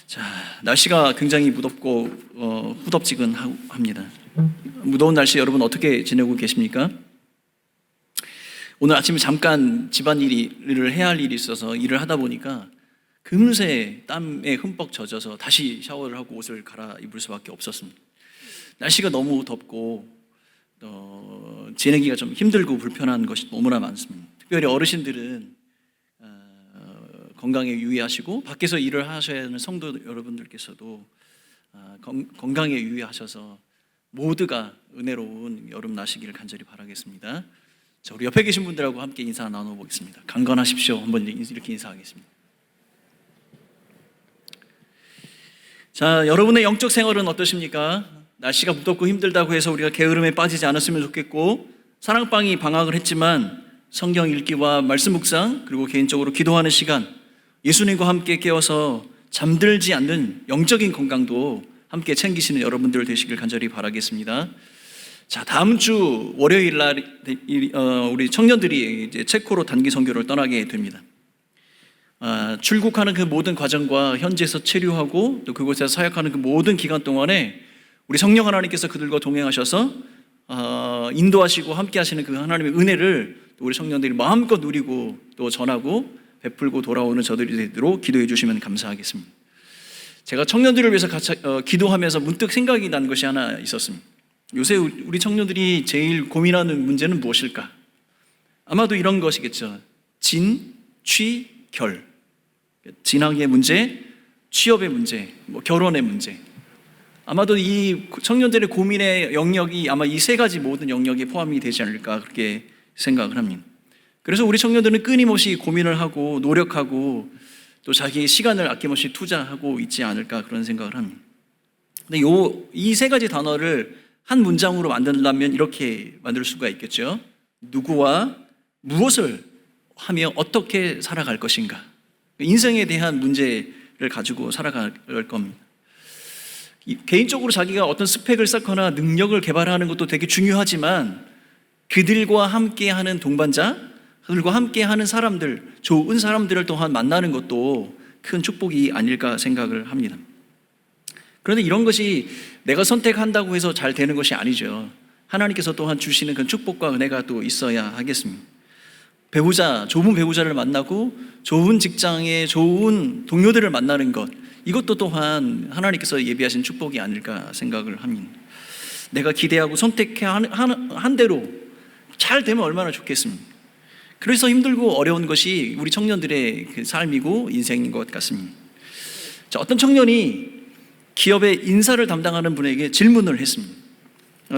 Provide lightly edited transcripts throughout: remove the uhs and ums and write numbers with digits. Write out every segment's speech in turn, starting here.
자, 날씨가 굉장히 무덥고 후덥지근합니다. 무더운 날씨 여러분 어떻게 지내고 계십니까? 오늘 아침에 잠깐 집안일을 해야 할 일이 있어서 일을 하다 보니까 금세 땀에 흠뻑 젖어서 다시 샤워를 하고 옷을 갈아입을 수밖에 없었습니다. 날씨가 너무 덥고 지내기가 좀 힘들고 불편한 것이 너무나 많습니다. 특별히 어르신들은 건강에 유의하시고 밖에서 일을 하셔야 하는 성도 여러분들께서도 건강에 유의하셔서 모두가 은혜로운 여름 나시기를 간절히 바라겠습니다. 자, 우리 옆에 계신 분들하고 함께 인사 나눠보겠습니다. 강건하십시오. 한번 이렇게 인사하겠습니다. 자, 여러분의 영적 생활은 어떠십니까? 날씨가 무덥고 힘들다고 해서 우리가 게으름에 빠지지 않았으면 좋겠고, 사랑방이 방학을 했지만 성경 읽기와 말씀 묵상 그리고 개인적으로 기도하는 시간, 예수님과 함께 깨어서 잠들지 않는 영적인 건강도 함께 챙기시는 여러분들 되시길 간절히 바라겠습니다. 자, 다음 주 월요일 날 우리 청년들이 이제 체코로 단기 선교를 떠나게 됩니다. 출국하는 그 모든 과정과 현지에서 체류하고 또 그곳에서 사역하는 그 모든 기간 동안에 우리 성령 하나님께서 그들과 동행하셔서 인도하시고 함께 하시는 그 하나님의 은혜를 우리 청년들이 마음껏 누리고 또 전하고 베풀고 돌아오는 저들이 되도록 기도해 주시면 감사하겠습니다. 제가 청년들을 위해서 같이 기도하면서 문득 생각이 난 것이 하나 있었습니다. 요새 우리 청년들이 제일 고민하는 문제는 무엇일까? 아마도 이런 것이겠죠. 진, 취, 결. 진학의 문제, 취업의 문제, 결혼의 문제. 아마도 이 청년들의 고민의 영역이 아마 이 세 가지 모든 영역에 포함이 되지 않을까 그렇게 생각을 합니다. 그래서 우리 청년들은 끊임없이 고민을 하고 노력하고 또 자기의 시간을 아낌없이 투자하고 있지 않을까 그런 생각을 합니다. 근데 이 세 가지 단어를 한 문장으로 만든다면 이렇게 만들 수가 있겠죠. 누구와 무엇을 하며 어떻게 살아갈 것인가. 인생에 대한 문제를 가지고 살아갈 겁니다. 개인적으로 자기가 어떤 스펙을 쌓거나 능력을 개발하는 것도 되게 중요하지만 그들과 함께하는 동반자, 그들과 함께하는 사람들, 좋은 사람들을 또한 만나는 것도 큰 축복이 아닐까 생각을 합니다. 그런데 이런 것이 내가 선택한다고 해서 잘 되는 것이 아니죠. 하나님께서 또한 주시는 그 축복과 은혜가 또 있어야 하겠습니다. 배우자, 좋은 배우자를 만나고 좋은 직장에 좋은 동료들을 만나는 것, 이것도 또한 하나님께서 예비하신 축복이 아닐까 생각을 합니다. 내가 기대하고 선택한 대로 잘 되면 얼마나 좋겠습니까? 그래서 힘들고 어려운 것이 우리 청년들의 그 삶이고 인생인 것 같습니다. 자, 어떤 청년이 기업의 인사를 담당하는 분에게 질문을 했습니다.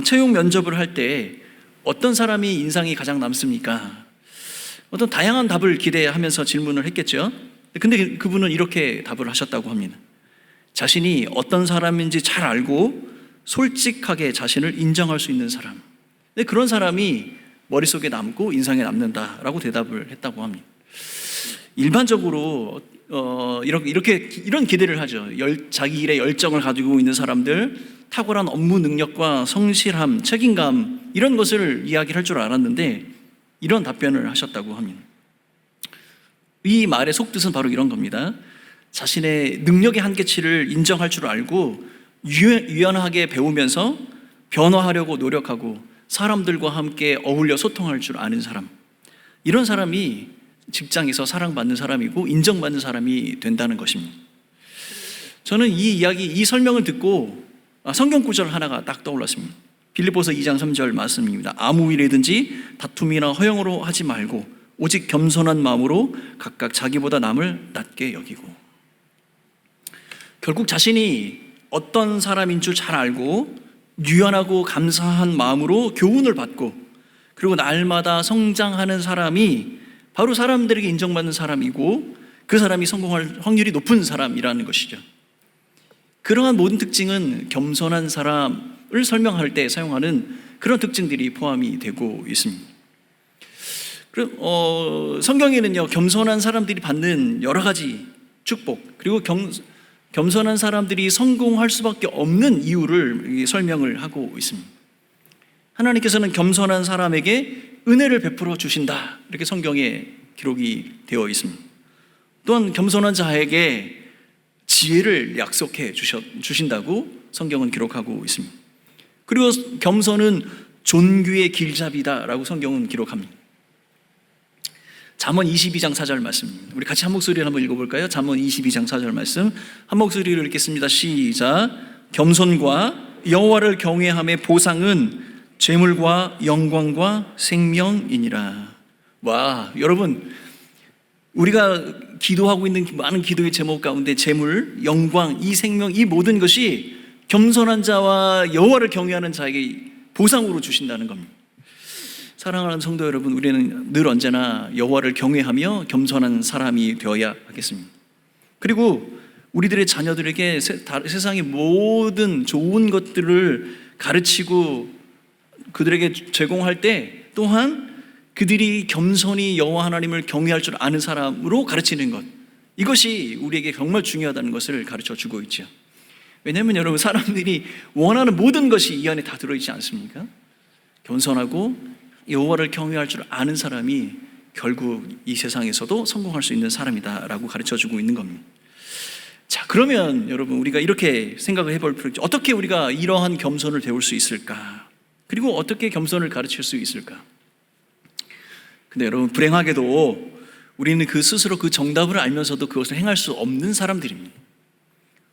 채용 면접을 할 때 어떤 사람이 인상이 가장 남습니까? 어떤 다양한 답을 기대하면서 질문을 했겠죠. 근데 그분은 이렇게 답을 하셨다고 합니다. 자신이 어떤 사람인지 잘 알고 솔직하게 자신을 인정할 수 있는 사람. 근데 그런 사람이 머릿속에 남고 인상에 남는다라고 대답을 했다고 합니다. 일반적으로 이런 기대를 하죠. 자기 일에 열정을 가지고 있는 사람들, 탁월한 업무 능력과 성실함, 책임감 이런 것을 이야기를 할 줄 알았는데 이런 답변을 하셨다고 합니다. 이 말의 속뜻은 바로 이런 겁니다. 자신의 능력의 한계치를 인정할 줄 알고 유연하게 배우면서 변화하려고 노력하고 사람들과 함께 어울려 소통할 줄 아는 사람, 이런 사람이 직장에서 사랑받는 사람이고 인정받는 사람이 된다는 것입니다. 저는 이 설명을 듣고 성경 구절 하나가 딱 떠올랐습니다. 빌립보서 2장 3절 말씀입니다. 아무 일이든지 다툼이나 허영으로 하지 말고 오직 겸손한 마음으로 각각 자기보다 남을 낮게 여기고. 결국 자신이 어떤 사람인 줄 잘 알고 유연하고 감사한 마음으로 교훈을 받고 그리고 날마다 성장하는 사람이 바로 사람들에게 인정받는 사람이고 그 사람이 성공할 확률이 높은 사람이라는 것이죠. 그러한 모든 특징은 겸손한 사람을 설명할 때 사용하는 그런 특징들이 포함이 되고 있습니다. 성경에는요, 겸손한 사람들이 받는 여러 가지 축복 그리고 겸손한 사람들이 성공할 수밖에 없는 이유를 설명을 하고 있습니다. 하나님께서는 겸손한 사람에게 은혜를 베풀어 주신다 이렇게 성경에 기록이 되어 있습니다. 또한 겸손한 자에게 지혜를 약속해 주신다고 성경은 기록하고 있습니다. 그리고 겸손은 존귀의 길잡이다라고 성경은 기록합니다. 잠언 22장 4절 말씀입니다. 우리 같이 한 목소리를 한번 읽어볼까요? 잠언 22장 4절 말씀 한 목소리로 읽겠습니다. 시작. 겸손과 여호와를 경외함의 보상은 재물과 영광과 생명이니라. 와, 여러분, 우리가 기도하고 있는 많은 기도의 제목 가운데 재물, 영광, 이 생명, 이 모든 것이 겸손한 자와 여호와를 경외하는 자에게 보상으로 주신다는 겁니다. 사랑하는 성도 여러분, 우리는 늘 언제나 여호와를 경외하며 겸손한 사람이 되어야 하겠습니다. 그리고 우리들의 자녀들에게 세상의 모든 좋은 것들을 가르치고 그들에게 제공할 때 또한 그들이 겸손히 여호와 하나님을 경외할 줄 아는 사람으로 가르치는 것, 이것이 우리에게 정말 중요하다는 것을 가르쳐 주고 있죠. 왜냐하면 여러분, 사람들이 원하는 모든 것이 이 안에 다 들어있지 않습니까? 겸손하고 여호와를 경외할 줄 아는 사람이 결국 이 세상에서도 성공할 수 있는 사람이다라고 가르쳐주고 있는 겁니다. 자, 그러면 여러분, 우리가 이렇게 생각을 해볼 필요 있죠. 어떻게 우리가 이러한 겸손을 배울 수 있을까? 그리고 어떻게 겸손을 가르칠 수 있을까? 근데 여러분, 불행하게도 우리는 스스로 그 정답을 알면서도 그것을 행할 수 없는 사람들입니다.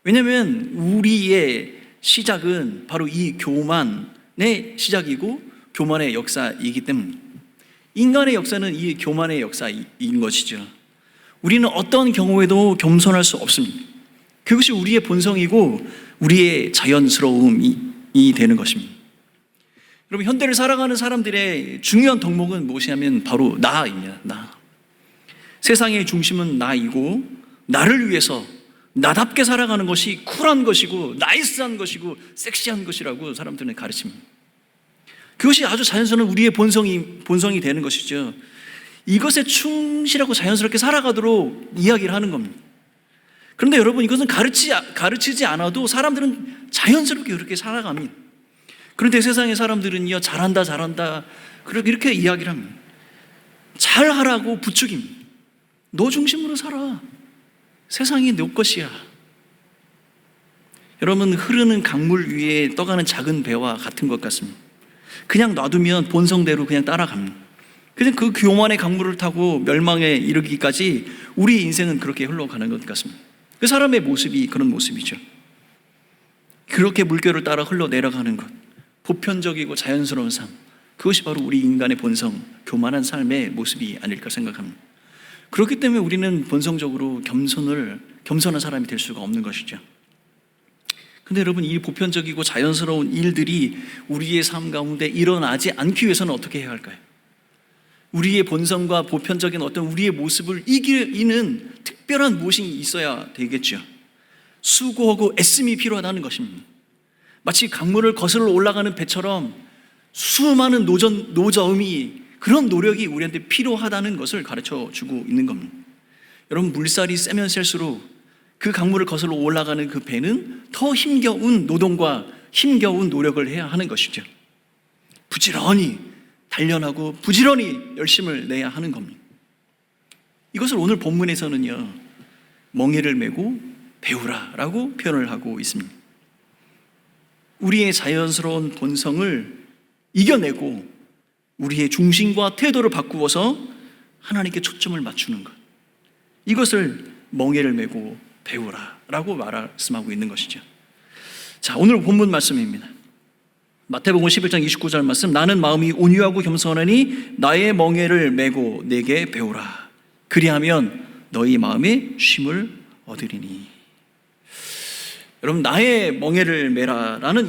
왜냐하면 우리의 시작은 바로 이 교만의 시작이고 교만의 역사이기 때문에, 인간의 역사는 이 교만의 역사인 것이죠. 우리는 어떤 경우에도 겸손할 수 없습니다. 그것이 우리의 본성이고 우리의 자연스러움이 되는 것입니다. 여러분, 현대를 살아가는 사람들의 중요한 덕목은 무엇이냐면 바로 나입니다. 나. 세상의 중심은 나이고, 나를 위해서 나답게 살아가는 것이 쿨한 것이고 나이스한 것이고 섹시한 것이라고 사람들은 가르칩니다. 그것이 아주 자연스러운 우리의 본성이 되는 것이죠. 이것에 충실하고 자연스럽게 살아가도록 이야기를 하는 겁니다. 그런데 여러분, 이것은 가르치지 않아도 사람들은 자연스럽게 그렇게 살아갑니다. 그런데 세상의 사람들은요, 잘한다 이렇게 이야기를 합니다. 잘하라고 부추깁니다. 너 중심으로 살아. 세상이 너 것이야. 여러분, 흐르는 강물 위에 떠가는 작은 배와 같은 것 같습니다. 그냥 놔두면 본성대로 그냥 따라갑니다. 그냥 그 교만의 강물을 타고 멸망에 이르기까지 우리 인생은 그렇게 흘러가는 것 같습니다. 그 사람의 모습이 그런 모습이죠. 그렇게 물결을 따라 흘러내려가는 것, 보편적이고 자연스러운 삶, 그것이 바로 우리 인간의 본성, 교만한 삶의 모습이 아닐까 생각합니다. 그렇기 때문에 우리는 본성적으로 겸손한 사람이 될 수가 없는 것이죠. 근데 여러분, 이 보편적이고 자연스러운 일들이 우리의 삶 가운데 일어나지 않기 위해서는 어떻게 해야 할까요? 우리의 본성과 보편적인 어떤 우리의 모습을 이기는 특별한 무엇이 있어야 되겠죠. 수고하고 애씀이 필요하다는 것입니다. 마치 강물을 거슬러 올라가는 배처럼 수많은 노저음이, 그런 노력이 우리한테 필요하다는 것을 가르쳐 주고 있는 겁니다. 여러분, 물살이 세면 셀수록 그 강물을 거슬러 올라가는 그 배는 더 힘겨운 노동과 힘겨운 노력을 해야 하는 것이죠. 부지런히 단련하고 부지런히 열심을 내야 하는 겁니다. 이것을 오늘 본문에서는요, 멍에를 메고 배우라라고 표현을 하고 있습니다. 우리의 자연스러운 본성을 이겨내고 우리의 중심과 태도를 바꾸어서 하나님께 초점을 맞추는 것, 이것을 멍에를 메고 배우라라고 말씀하고 있는 것이죠. 자, 오늘 본문 말씀입니다. 마태복음 11장 29절 말씀, 나는 마음이 온유하고 겸손하니 나의 멍에를 메고 내게 배우라. 그리하면 너희 마음에 쉼을 얻으리니. 여러분, 나의 멍에를 메라라는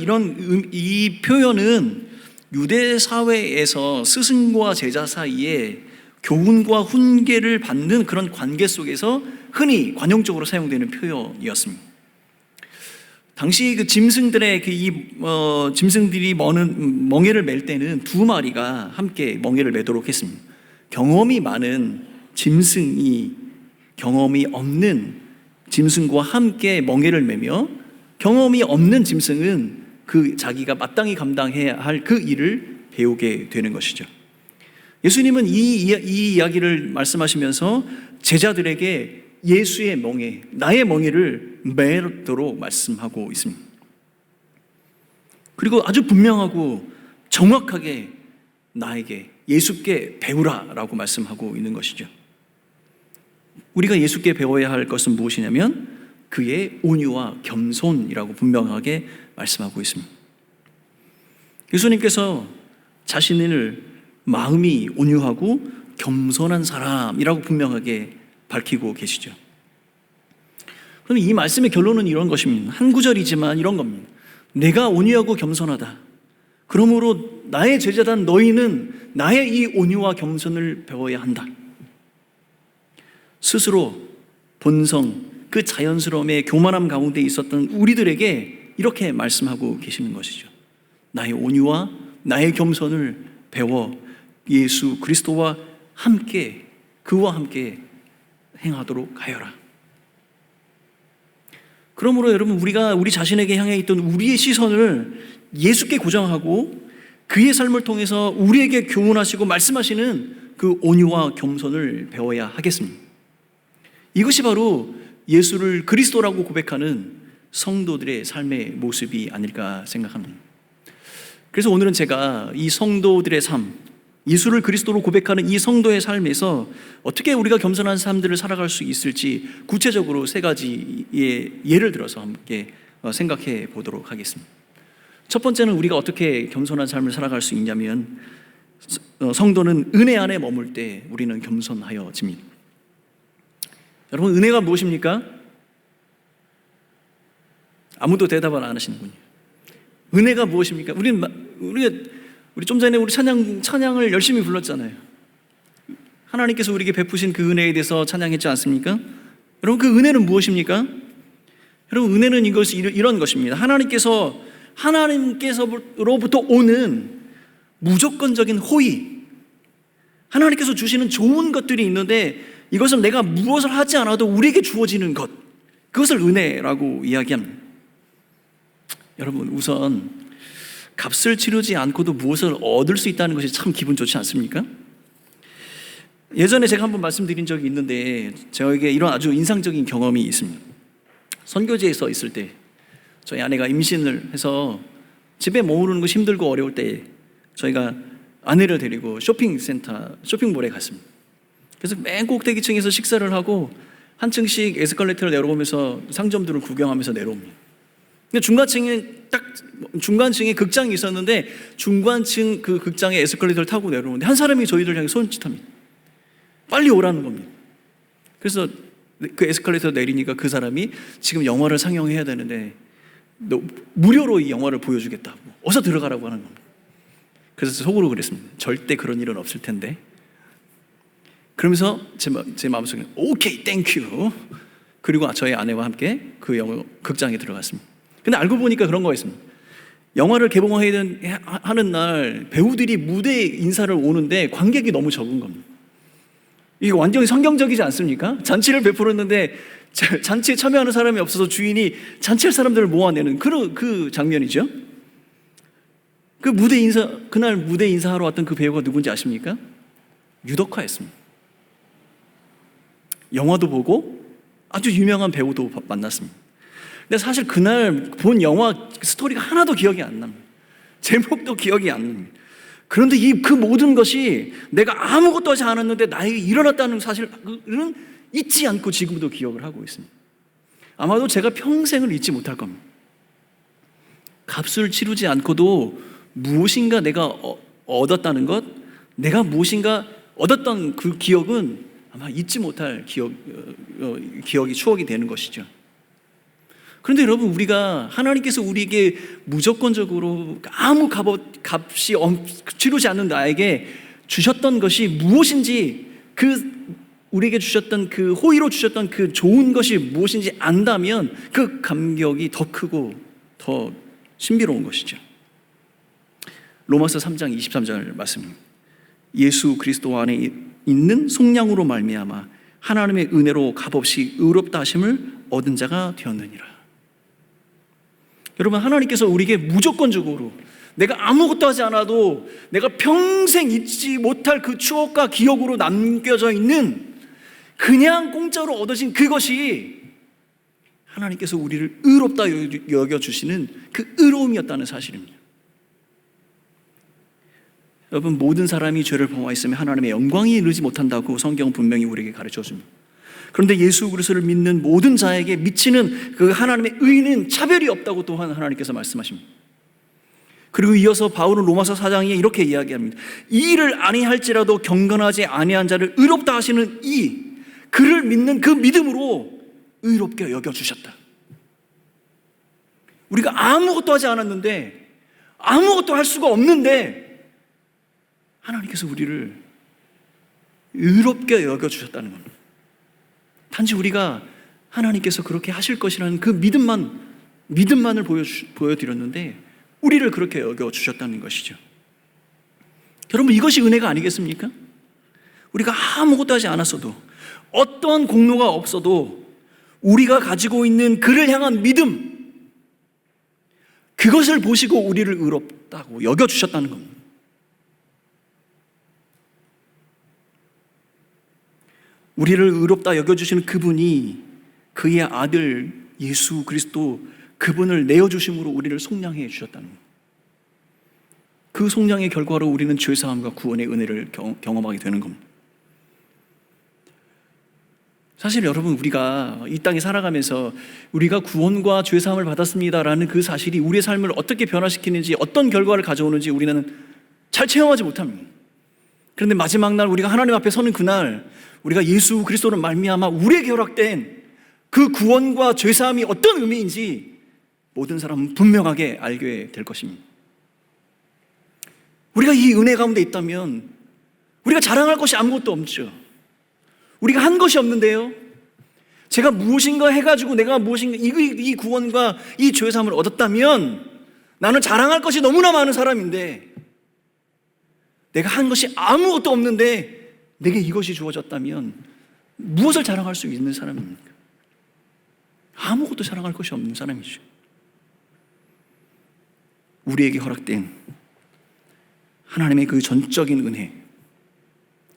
이 표현은 유대 사회에서 스승과 제자 사이에 교훈과 훈계를 받는 그런 관계 속에서 흔히 관용적으로 사용되는 표현이었습니다. 당시 그 짐승들의 짐승들이 멍에를 맬 때는 두 마리가 함께 멍에를 매도록 했습니다. 경험이 많은 짐승이 경험이 없는 짐승과 함께 멍에를 매며, 경험이 없는 짐승은 자기가 마땅히 감당해야 할 그 일을 배우게 되는 것이죠. 예수님은 이 이야기를 말씀하시면서 제자들에게 예수의 멍에, 나의 멍에를 매도록 말씀하고 있습니다. 그리고 아주 분명하고 정확하게 나에게 예수께 배우라라고 말씀하고 있는 것이죠. 우리가 예수께 배워야 할 것은 무엇이냐면 그의 온유와 겸손이라고 분명하게 말씀하고 있습니다. 예수님께서 자신을 마음이 온유하고 겸손한 사람이라고 분명하게 밝히고 계시죠. 그럼 이 말씀의 결론은 이런 것입니다. 한 구절이지만 이런 겁니다. 내가 온유하고 겸손하다. 그러므로 나의 제자단 너희는 나의 이 온유와 겸손을 배워야 한다. 스스로 본성, 그 자연스러움의 교만함 가운데 있었던 우리들에게 이렇게 말씀하고 계시는 것이죠. 나의 온유와 나의 겸손을 배워 예수 그리스도와 함께, 그와 함께 행하도록 하여라. 그러므로 여러분, 우리가 우리 자신에게 향해 있던 우리의 시선을 예수께 고정하고 그의 삶을 통해서 우리에게 교훈하시고 말씀하시는 그 온유와 겸손을 배워야 하겠습니다. 이것이 바로 예수를 그리스도라고 고백하는 성도들의 삶의 모습이 아닐까 생각합니다. 그래서 오늘은 제가 이 성도들의 삶, 예수를 그리스도로 고백하는 이 성도의 삶에서 어떻게 우리가 겸손한 삶들을 살아갈 수 있을지 구체적으로 3가지의 예를 들어서 함께 생각해 보도록 하겠습니다. 첫 번째는 우리가 어떻게 겸손한 삶을 살아갈 수 있냐면 성도는 은혜 안에 머물 때 우리는 겸손하여집니다. 여러분, 은혜가 무엇입니까? 아무도 대답을 안 하시는군요. 은혜가 무엇입니까? 우리 좀 전에 우리 찬양을 열심히 불렀잖아요. 하나님께서 우리에게 베푸신 그 은혜에 대해서 찬양했지 않습니까? 여러분, 그 은혜는 무엇입니까? 여러분, 은혜는 이것이 이런 것입니다. 하나님께서로부터 오는 무조건적인 호의, 하나님께서 주시는 좋은 것들이 있는데 이것은 내가 무엇을 하지 않아도 우리에게 주어지는 것, 그것을 은혜라고 이야기합니다. 여러분, 우선 값을 치르지 않고도 무엇을 얻을 수 있다는 것이 참 기분 좋지 않습니까? 예전에 제가 한번 말씀드린 적이 있는데 저에게 이런 아주 인상적인 경험이 있습니다. 선교지에서 있을 때 저희 아내가 임신을 해서 집에 머무르는 것이 힘들고 어려울 때 저희가 아내를 데리고 쇼핑몰에 갔습니다. 그래서 맨 꼭대기층에서 식사를 하고 한 층씩 에스컬레이터를 내려오면서 상점들을 구경하면서 내려옵니다. 근데 중간층에 극장이 있었는데 중간층 그 극장에 에스컬레이터를 타고 내려오는데 한 사람이 저희들 향해 손짓합니다. 빨리 오라는 겁니다. 그래서 그 에스컬레이터 내리니까 그 사람이 지금 영화를 상영해야 되는데 너 무료로 이 영화를 보여주겠다고 어서 들어가라고 하는 겁니다. 그래서 속으로 그랬습니다. 절대 그런 일은 없을 텐데. 그러면서 제 마음속에 오케이 땡큐, 그리고 저희 아내와 함께 그 극장에 들어갔습니다. 근데 알고 보니까 그런 거였습니다. 영화를 개봉해야 하는 날 배우들이 무대에 인사를 오는데 관객이 너무 적은 겁니다. 이게 완전히 성경적이지 않습니까? 잔치를 베풀었는데 잔치에 참여하는 사람이 없어서 주인이 잔치할 사람들을 모아내는 그 장면이죠. 그날 무대 인사하러 왔던 그 배우가 누군지 아십니까? 유덕화였습니다. 영화도 보고 아주 유명한 배우도 만났습니다. 근데 사실 그날 본 영화 스토리가 하나도 기억이 안 납니다. 제목도 기억이 안 납니다. 그런데 그 모든 것이 내가 아무것도 하지 않았는데 나에게 일어났다는 사실은 잊지 않고 지금도 기억을 하고 있습니다. 아마도 제가 평생을 잊지 못할 겁니다. 값을 치르지 않고도 무엇인가 내가 얻었다는 것, 내가 무엇인가 얻었던 그 기억은 아마 잊지 못할 기억이 추억이 되는 것이죠. 그런데 여러분, 하나님께서 우리에게 무조건적으로 아무 값이 치르지 않는 나에게 주셨던 것이 무엇인지, 우리에게 주셨던 그 호의로 주셨던 그 좋은 것이 무엇인지 안다면 그 감격이 더 크고 더 신비로운 것이죠. 로마서 3장 23절 말씀입니다. 예수 그리스도 안에 있는 속량으로 말미암아 하나님의 은혜로 값없이 의롭다 하심을 얻은 자가 되었느니라. 여러분, 하나님께서 우리에게 무조건적으로 내가 아무것도 하지 않아도 내가 평생 잊지 못할 그 추억과 기억으로 남겨져 있는 그냥 공짜로 얻어진 그것이 하나님께서 우리를 의롭다 여겨주시는 그 의로움이었다는 사실입니다. 여러분, 모든 사람이 죄를 범하였으면 하나님의 영광이 이르지 못한다고 성경은 분명히 우리에게 가르쳐줍니다. 그런데 예수 그리스도를 믿는 모든 자에게 미치는 그 하나님의 의는 차별이 없다고 또한 하나님께서 말씀하십니다. 그리고 이어서 바울은 로마서 4장에 이렇게 이야기합니다. 이 일을 아니할지라도 경건하지 아니한 자를 의롭다 하시는 그를 믿는 그 믿음으로 의롭게 여겨주셨다. 우리가 아무것도 하지 않았는데, 아무것도 할 수가 없는데 하나님께서 우리를 의롭게 여겨주셨다는 겁니다. 단지 우리가 하나님께서 그렇게 하실 것이라는 그 믿음만을 보여드렸는데 우리를 그렇게 여겨주셨다는 것이죠. 여러분, 이것이 은혜가 아니겠습니까? 우리가 아무것도 하지 않았어도, 어떠한 공로가 없어도 우리가 가지고 있는 그를 향한 믿음, 그것을 보시고 우리를 의롭다고 여겨주셨다는 겁니다. 우리를 의롭다 여겨주시는 그분이 그의 아들 예수 그리스도, 그분을 내어주심으로 우리를 속량해 주셨다는 겁니다. 그 속량의 결과로 우리는 죄사함과 구원의 은혜를 경험하게 되는 겁니다. 사실 여러분, 우리가 이 땅에 살아가면서 우리가 구원과 죄사함을 받았습니다라는 그 사실이 우리의 삶을 어떻게 변화시키는지, 어떤 결과를 가져오는지 우리는 잘 체험하지 못합니다. 그런데 마지막 날 우리가 하나님 앞에 서는 그날, 우리가 예수 그리스도로 말미암아 우리에게 허락된 그 구원과 죄사함이 어떤 의미인지 모든 사람은 분명하게 알게 될 것입니다. 우리가 이 은혜 가운데 있다면 우리가 자랑할 것이 아무것도 없죠. 우리가 한 것이 없는데요, 제가 무엇인가 해가지고 내가 무엇인가 이 구원과 이 죄사함을 얻었다면 나는 자랑할 것이 너무나 많은 사람인데, 내가 한 것이 아무것도 없는데 내게 이것이 주어졌다면 무엇을 자랑할 수 있는 사람입니까? 아무것도 자랑할 것이 없는 사람이죠. 우리에게 허락된 하나님의 그 전적인 은혜,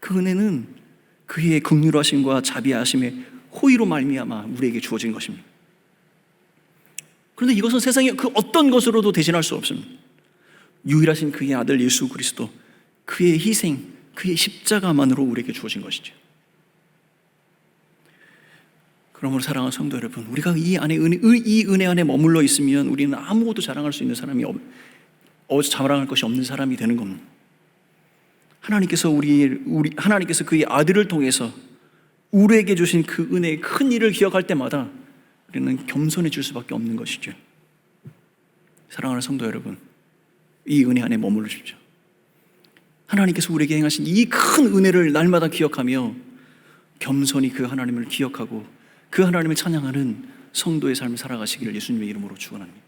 그 은혜는 그의 긍휼하심과 자비하심의 호의로 말미암아 우리에게 주어진 것입니다. 그런데 이것은 세상의 그 어떤 것으로도 대신할 수 없습니다. 유일하신 그의 아들 예수 그리스도, 그의 희생, 그의 십자가만으로 우리에게 주어진 것이죠. 그러므로 사랑하는 성도 여러분, 우리가 이 은혜 안에 머물러 있으면 우리는 아무것도 자랑할 수 있는 사람이 자랑할 것이 없는 사람이 되는 겁니다. 하나님께서 하나님께서 그의 아들을 통해서 우리에게 주신 그 은혜의 큰 일을 기억할 때마다 우리는 겸손해질 수밖에 없는 것이죠. 사랑하는 성도 여러분, 이 은혜 안에 머무르십시오. 하나님께서 우리에게 행하신 이 큰 은혜를 날마다 기억하며 겸손히 그 하나님을 기억하고 그 하나님을 찬양하는 성도의 삶을 살아가시기를 예수님의 이름으로 축원합니다.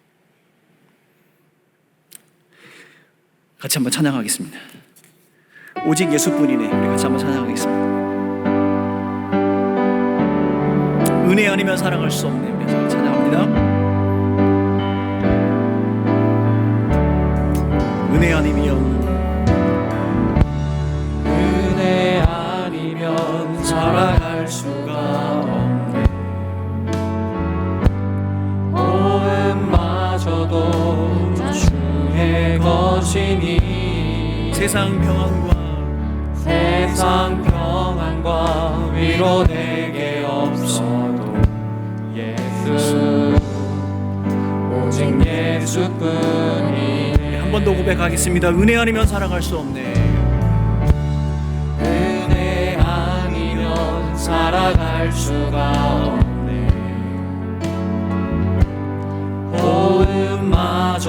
같이 한번 찬양하겠습니다. 오직 예수뿐이네. 우리 같이 한번 찬양하겠습니다. 은혜 아니면 살아갈 수 없네. 우리 찬양합니다. 은혜 아니면 살아갈 수가 없네. 모험마저도 주의 것이니 세상 평안과 위로 내게 없어도 예수, 오직 예수뿐이네. 한 번 더 고백하겠습니다. 은혜 아니면 살아갈 수 없네. 은혜 아니면 살아갈 수가 없네.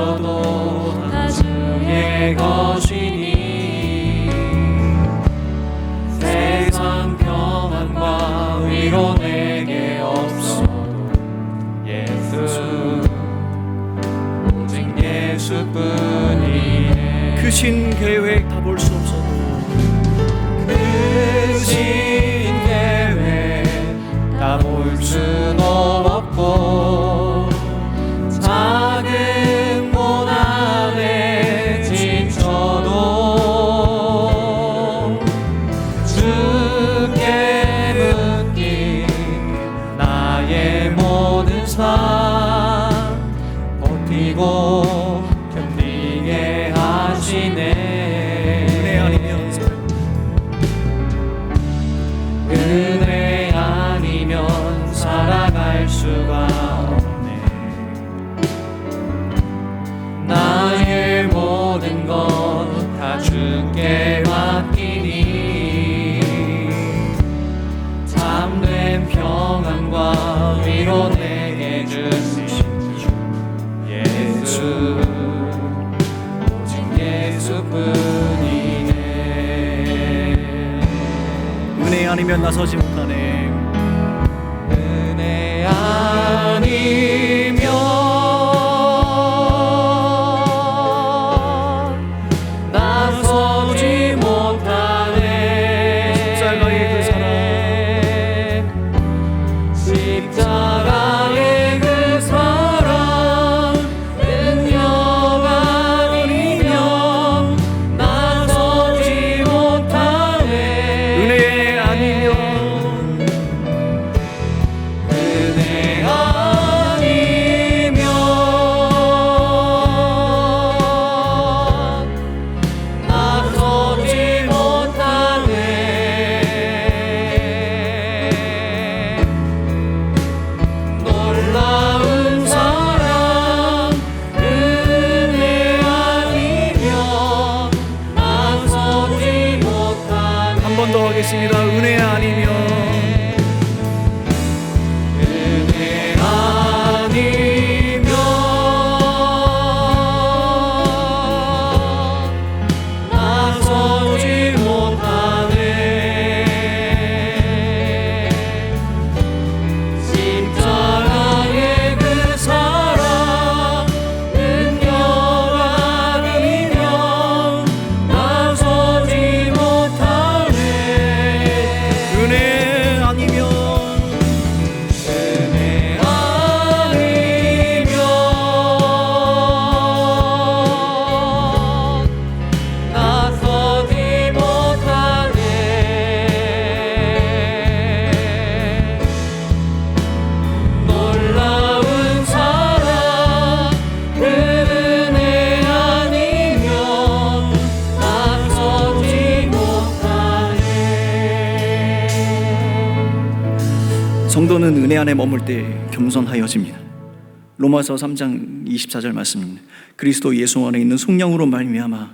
호흡마저도 다 주의 것이니 세상 평안과 위로 내게 없어도 예수, 오직 예수뿐이네. 그 신 계획 다 볼 수 없어도, 그 신 계획 다 볼 수는 없고 작은 문 안에 지쳐도 주께 아니면 나서지 못하네. 은혜 아니면 나서지 못하네. 십자가의 그 사랑, 십자가의 그 사랑, 능력 아니면 나서지 못하네. 은혜 아니면 은혜 아니면 나서지 못하네. 놀라운 사랑, 은혜 아니면 나서지 못하네. 한 번 더 하겠습니다. 은혜 아니면 은혜 아니면 나서지 못하네. 십자가의 그 사랑, 능력 아니면 나서지 못하네. 은혜 아니면 은혜 아니면 나서지 못하네. 놀라운 사랑, 은혜 아니면 나서지 못하네. 성도는 은혜 안에 머물 때 겸손하여집니다. 로마서 3장 24절 말씀입니다. 그리스도 예수 안에 있는 성령으로 말미암아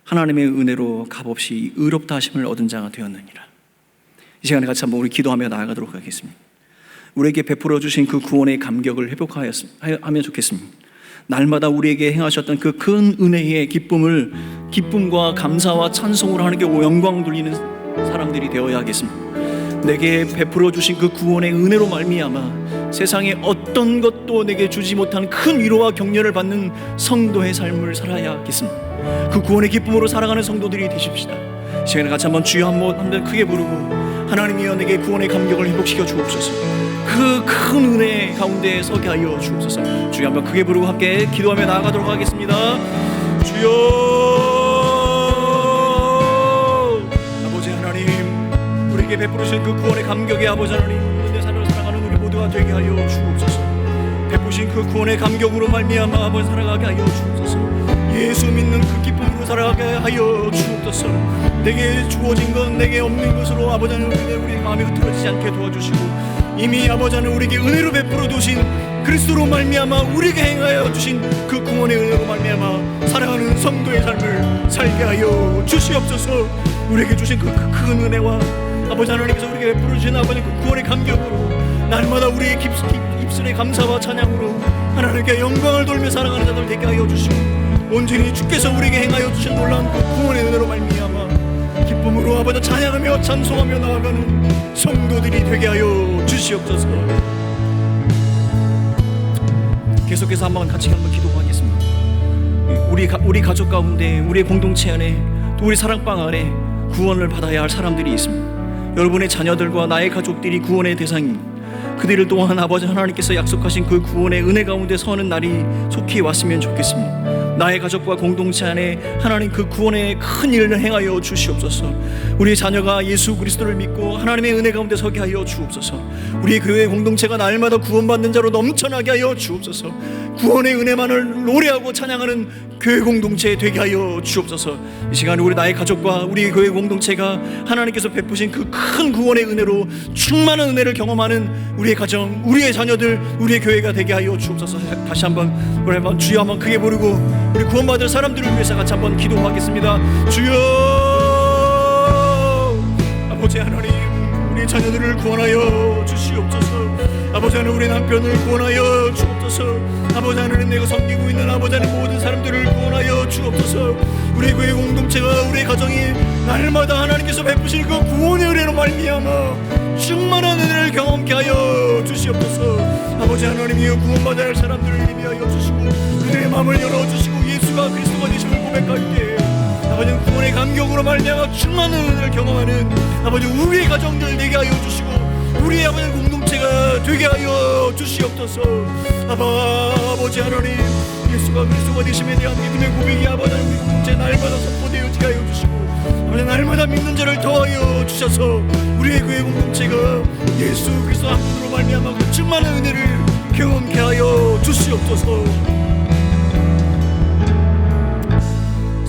하나님의 은혜로 값없이 의롭다 하심을 얻은 자가 되었느니라. 이 시간에 같이 한번 우리 기도하며 나아가도록 하겠습니다. 우리에게 베풀어 주신 그 구원의 감격을 회복하면 좋겠습니다. 날마다 우리에게 행하셨던 그 큰 은혜의 기쁨과 감사와 찬송으로 하나님께 영광 돌리는 사람들이 되어야 하겠습니다. 내게 베풀어 주신 그 구원의 은혜로 말미암아 세상에 어떤 것도 내게 주지 못한 큰 위로와 격려를 받는 성도의 삶을 살아야 하겠습니다. 그 구원의 기쁨으로 살아가는 성도들이 되십시다. 이 시간에 같이 한번 주여 한번 크게 부르고, 하나님이여 내게 구원의 감격을 회복시켜 주옵소서. 그 큰 은혜 가운데 서게 하여 주옵소서. 주여 한번 크게 부르고 함께 기도하며 나아가도록 하겠습니다. 주여, 아버지 하나님, 우리에게 베푸신 그 구원의 감격의 아버지 하나님, 은혜 삶을 살아가는 우리 모두가 되게 하여 주옵소서. 베푸신 그 구원의 감격으로 말미암아 아버지 살아가게 하여 주옵소서. 예수 믿는 그 기쁨으로 살아가게 하여 주옵소서. 내게 주어진 것, 내게 없는 것으로 아버지 하나님 우리 마음이 흐트러지지 않게 도와주시고, 이미 아버지 하나님 우리에게 은혜로 베풀어 두신 그리스도로 말미암아 우리에게 행하여 주신 그 구원의 은혜로 말미암아 살아가는 성도의 삶을 살게 하여 주시옵소서. 우리에게 주신 그 큰 은혜와 아버지 하나님께서 우리에게 베풀어 주신 아버지 그 구원의 감격으로 날마다 우리의 입술의 감사와 찬양으로 하나님께 영광을 돌며 살아가는 자들 되게 하여 주시고, 온전히 주께서 우리에게 행하여 주신 놀라운 그 구원의 은혜로 말미암아 기쁨으로 아버지 찬양하며 찬송하며 나아가는 성도들이 되게 하여 주시옵소서. 계속해서 한번 같이 한번 기도하겠습니다. 우리 가족 가운데, 우리의 공동체 안에, 또 우리 사랑방 안에 구원을 받아야 할 사람들이 있습니다. 여러분의 자녀들과 나의 가족들이 구원의 대상입니다. 그들을 또한 아버지 하나님께서 약속하신 그 구원의 은혜 가운데 서는 날이 속히 왔으면 좋겠습니다. 나의 가족과 공동체 안에 하나님 그 구원의 큰 일을 행하여 주시옵소서. 우리 자녀가 예수 그리스도를 믿고 하나님의 은혜 가운데 서게 하여 주옵소서. 우리 교회 공동체가 날마다 구원받는 자로 넘쳐나게 하여 주옵소서. 구원의 은혜만을 노래하고 찬양하는 교회 공동체 되게 하여 주옵소서. 이 시간에 우리 나의 가족과 우리 교회 공동체가 하나님께서 베푸신 그 큰 구원의 은혜로 충만한 은혜를 경험하는 우리의 가정, 우리의 자녀들, 우리의 교회가 되게 하여 주옵소서. 다시 한번 우리 한번 주여 한번 크게 부르고 우리 구원받을 사람들을 위해서 같이 한번 기도하겠습니다. 주여, 아버지 하나님, 우리 자녀들을 구원하여 주시옵소서. 아버지 하나님, 우리 남편을 구원하여 주옵소서. 아버지 하나님, 내가 섬기고 있는 아버지 하나님 모든 사람들을 구원하여 주옵소서. 우리 교회 공동체가, 우리 가정이 날마다 하나님께서 베푸실 그 구원의 은혜로 말미암아 충만한 은혜를 경험케 하여 주시옵소서. 아버지 하나님이여, 구원받아야 할 사람들을 위하여 주시고 그들의 마음을 열어주시고 예수가 그리스도가 되심을 고백할 때 아버지 구원의 감격으로 말미암아 충만한 은혜를 경험하는 아버지 우리의 가정들 되게 하여 주시고 우리의 아버지 공동체가 되게 하여 주시옵소서. 아버지 하나님, 예수가 그리스도가 되심에 대한 믿음의 고백이 아버지 우리 공동체 날마다 선포되어지게 하여 주시고 아버지 날마다 믿는 자를 더하여 주셔서 우리의 교회 공동체가 예수 그리스도 한 분으로 말미암아 그 충만한 은혜를 경험케 하여 주시옵소서.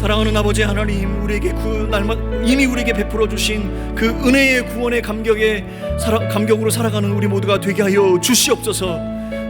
사랑하는 아버지 하나님, 우리에게 그 날마다 이미 우리에게 베풀어 주신 그 은혜의 구원의 감격으로 살아가는 우리 모두가 되게 하여 주시옵소서.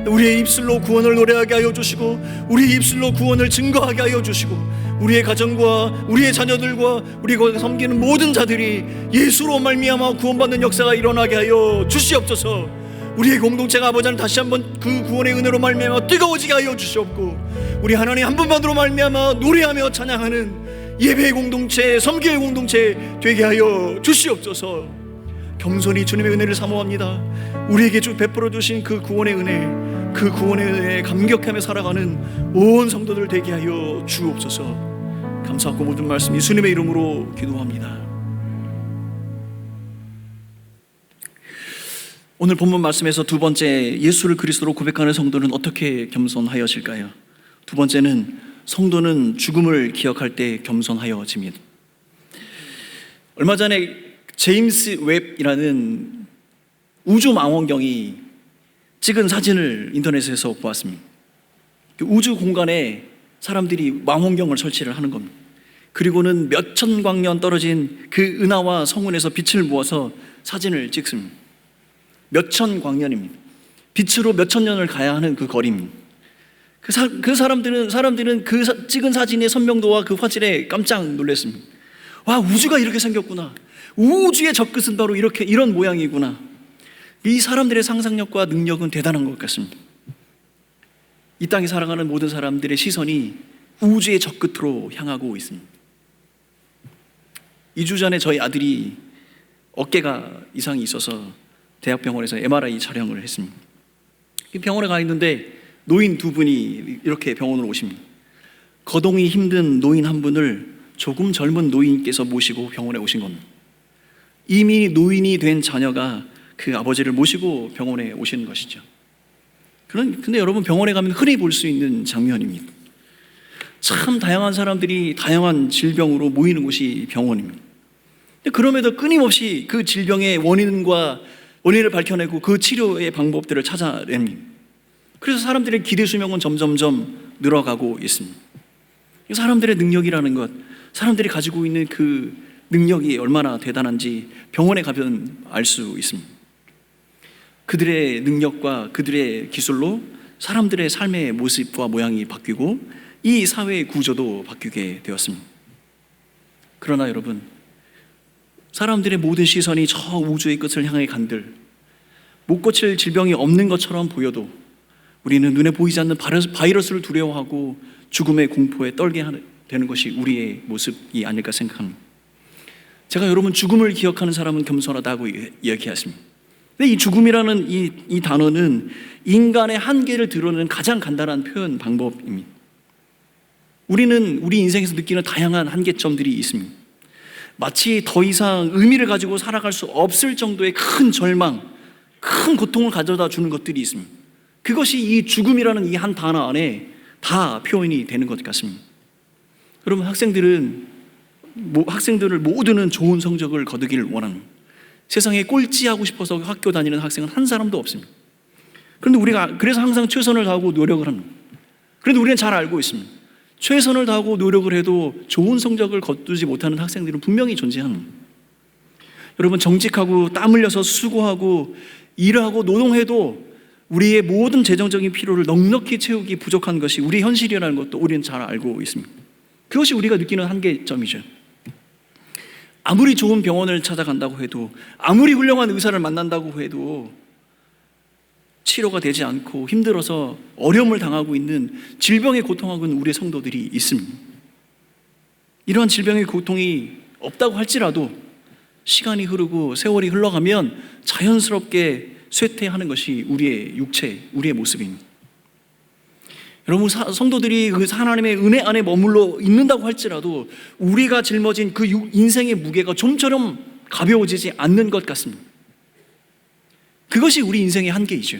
우리의 입술로 구원을 노래하게 하여 주시고 우리의 입술로 구원을 증거하게 하여 주시고 우리의 가정과 우리의 자녀들과 우리가 섬기는 모든 자들이 예수로 말미암아 구원받는 역사가 일어나게 하여 주시옵소서. 우리의 공동체가 아버지는 다시 한번 그 구원의 은혜로 말미암아 뜨거워지게 하여 주시옵고 우리 하나님 한 분만으로 말미암아 노래하며 찬양하는 예배의 공동체, 섬기의 공동체 되게 하여 주시옵소서. 겸손히 주님의 은혜를 사모합니다. 우리에게 베풀어 주신 그 구원의 은혜, 그 구원의 은혜에 감격하며 살아가는 온 성도들 되게 하여 주옵소서. 감사하고 모든 말씀 예수님의 이름으로 기도합니다. 오늘 본문 말씀에서 두 번째, 예수를 그리스도로 고백하는 성도는 어떻게 겸손하여질까요? 두 번째는 성도는 죽음을 기억할 때 겸손하여집니다. 얼마 전에 제임스 웹이라는 우주망원경이 찍은 사진을 인터넷에서 보았습니다. 우주 공간에 사람들이 망원경을 설치를 하는 겁니다. 그리고는 몇천 광년 떨어진 그 은하와 성운에서 빛을 모아서 사진을 찍습니다. 몇천 광년입니다. 빛으로 몇천 년을 가야 하는 그 거리입니다. 그 사람들은 그 찍은 사진의 선명도와 그 화질에 깜짝 놀랐습니다. 와, 우주가 이렇게 생겼구나. 우주의 적끝은 바로 이런 모양이구나. 이 사람들의 상상력과 능력은 대단한 것 같습니다. 이 땅에 살아가는 모든 사람들의 시선이 우주의 적끝으로 향하고 있습니다. 2주 전에 저희 아들이 어깨가 이상이 있어서 대학병원에서 MRI 촬영을 했습니다. 병원에 가 있는데 노인 두 분이 이렇게 병원으로 오십니다. 거동이 힘든 노인 한 분을 조금 젊은 노인께서 모시고 병원에 오신 겁니다. 이미 노인이 된 자녀가 그 아버지를 모시고 병원에 오시는 것이죠. 근데 여러분, 병원에 가면 흔히 볼 수 있는 장면입니다. 참 다양한 사람들이 다양한 질병으로 모이는 곳이 병원입니다. 그럼에도 끊임없이 그 질병의 원인을 밝혀내고 그 치료의 방법들을 찾아냅니다. 그래서 사람들의 기대 수명은 점점점 늘어가고 있습니다. 사람들의 능력이라는 것, 사람들이 가지고 있는 그 능력이 얼마나 대단한지 병원에 가면 알 수 있습니다. 그들의 능력과 그들의 기술로 사람들의 삶의 모습과 모양이 바뀌고 이 사회의 구조도 바뀌게 되었습니다. 그러나 여러분, 사람들의 모든 시선이 저 우주의 끝을 향해 간들 못 고칠 질병이 없는 것처럼 보여도 우리는 눈에 보이지 않는 바이러스를 두려워하고 죽음의 공포에 떨게 되는 것이 우리의 모습이 아닐까 생각합니다. 제가 여러분, 죽음을 기억하는 사람은 겸손하다고 이야기했습니다. 근데 이 죽음이라는 이 단어는 인간의 한계를 드러내는 가장 간단한 표현 방법입니다. 우리는 우리 인생에서 느끼는 다양한 한계점들이 있습니다. 마치 더 이상 의미를 가지고 살아갈 수 없을 정도의 큰 절망, 큰 고통을 가져다 주는 것들이 있습니다. 그것이 이 죽음이라는 이 한 단어 안에 다 표현이 되는 것 같습니다. 여러분, 학생들을 모두는 좋은 성적을 거두기를 원합니다. 세상에 꼴찌하고 싶어서 학교 다니는 학생은 한 사람도 없습니다. 그런데 우리가 그래서 항상 최선을 다하고 노력을 합니다. 그런데 우리는 잘 알고 있습니다. 최선을 다하고 노력을 해도 좋은 성적을 거두지 못하는 학생들은 분명히 존재합니다. 여러분, 정직하고 땀 흘려서 수고하고 일하고 노동해도 우리의 모든 재정적인 필요를 넉넉히 채우기 부족한 것이 우리의 현실이라는 것도 우리는 잘 알고 있습니다. 그것이 우리가 느끼는 한계점이죠. 아무리 좋은 병원을 찾아간다고 해도, 아무리 훌륭한 의사를 만난다고 해도 치료가 되지 않고 힘들어서 어려움을 당하고 있는 질병에 고통하고 있는 우리의 성도들이 있습니다. 이러한 질병의 고통이 없다고 할지라도 시간이 흐르고 세월이 흘러가면 자연스럽게 쇠퇴하는 것이 우리의 육체, 우리의 모습입니다. 여러분, 성도들이 그 하나님의 은혜 안에 머물러 있는다고 할지라도 우리가 짊어진 그 인생의 무게가 좀처럼 가벼워지지 않는 것 같습니다. 그것이 우리 인생의 한계이죠.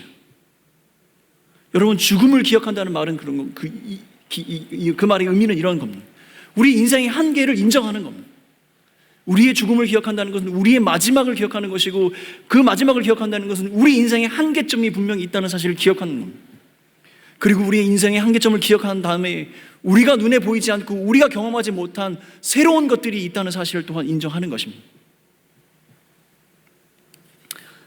여러분, 죽음을 기억한다는 말은 그런 거, 그 말의 의미는 이런 겁니다. 우리 인생의 한계를 인정하는 겁니다. 우리의 죽음을 기억한다는 것은 우리의 마지막을 기억하는 것이고, 그 마지막을 기억한다는 것은 우리 인생의 한계점이 분명히 있다는 사실을 기억하는 겁니다. 그리고 우리의 인생의 한계점을 기억한 다음에 우리가 눈에 보이지 않고 우리가 경험하지 못한 새로운 것들이 있다는 사실을 또한 인정하는 것입니다.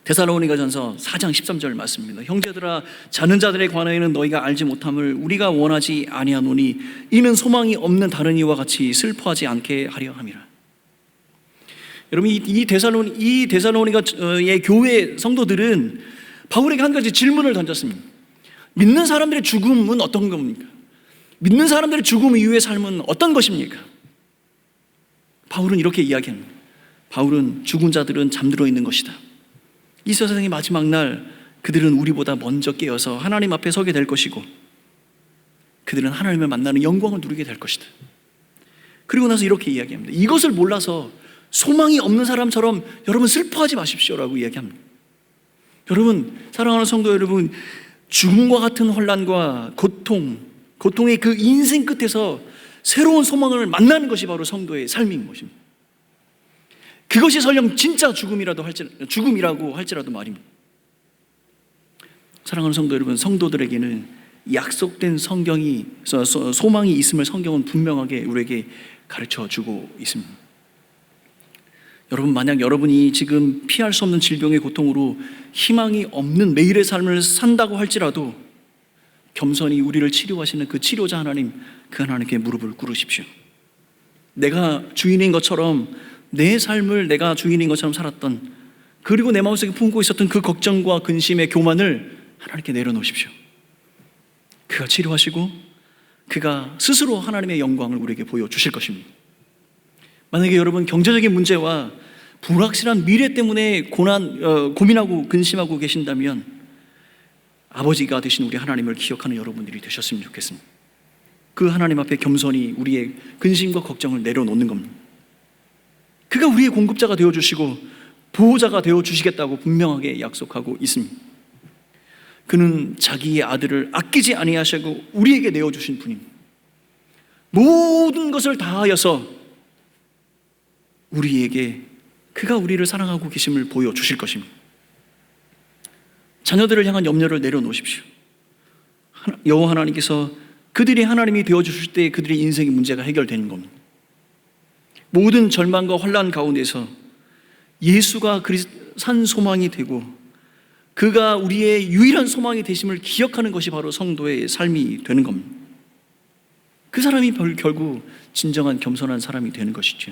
데살로니가전서 4장 13절 말씀입니다. 형제들아, 자는 자들에 관하여는 너희가 알지 못함을 우리가 원하지 아니하노니 이는 소망이 없는 다른 이와 같이 슬퍼하지 않게 하려 함이라. 여러분, 이 데살로니가의 교회 성도들은 바울에게 한 가지 질문을 던졌습니다. 믿는 사람들의 죽음은 어떤 겁니까? 믿는 사람들의 죽음 이후의 삶은 어떤 것입니까? 바울은 이렇게 이야기합니다. 바울은 죽은 자들은 잠들어 있는 것이다. 이 세상의 마지막 날 그들은 우리보다 먼저 깨어서 하나님 앞에 서게 될 것이고, 그들은 하나님을 만나는 영광을 누리게 될 것이다. 그리고 나서 이렇게 이야기합니다. 이것을 몰라서 소망이 없는 사람처럼 여러분 슬퍼하지 마십시오라고 이야기합니다. 여러분, 사랑하는 성도 여러분, 죽음과 같은 혼란과 고통의 그 인생 끝에서 새로운 소망을 만나는 것이 바로 성도의 삶인 것입니다. 그것이 설령 진짜 죽음이라고 할지라도 말입니다. 사랑하는 성도 여러분, 성도들에게는 약속된 소망이 있음을 성경은 분명하게 우리에게 가르쳐 주고 있습니다. 여러분, 만약 여러분이 지금 피할 수 없는 질병의 고통으로 희망이 없는 매일의 삶을 산다고 할지라도 겸손히 우리를 치료하시는 그 치료자 하나님, 그 하나님께 무릎을 꿇으십시오. 내가 주인인 것처럼, 내 삶을 내가 주인인 것처럼 살았던, 그리고 내 마음속에 품고 있었던 그 걱정과 근심의 교만을 하나님께 내려놓으십시오. 그가 치료하시고 그가 스스로 하나님의 영광을 우리에게 보여주실 것입니다. 만약에 여러분 경제적인 문제와 불확실한 미래 때문에 고민하고 근심하고 계신다면 아버지가 되신 우리 하나님을 기억하는 여러분들이 되셨으면 좋겠습니다. 그 하나님 앞에 겸손히 우리의 근심과 걱정을 내려놓는 겁니다. 그가 우리의 공급자가 되어주시고 보호자가 되어주시겠다고 분명하게 약속하고 있습니다. 그는 자기의 아들을 아끼지 아니하시고 우리에게 내어주신 분입니다. 모든 것을 다하여서 우리에게 그가 우리를 사랑하고 계심을 보여주실 것입니다. 자녀들을 향한 염려를 내려놓으십시오. 여호와 하나님께서 그들이 하나님이 되어주실 때 그들의 인생의 문제가 해결되는 겁니다. 모든 절망과 혼란 가운데서 예수가 산 소망이 되고 그가 우리의 유일한 소망이 되심을 기억하는 것이 바로 성도의 삶이 되는 겁니다. 그 사람이 결국 진정한 겸손한 사람이 되는 것이죠.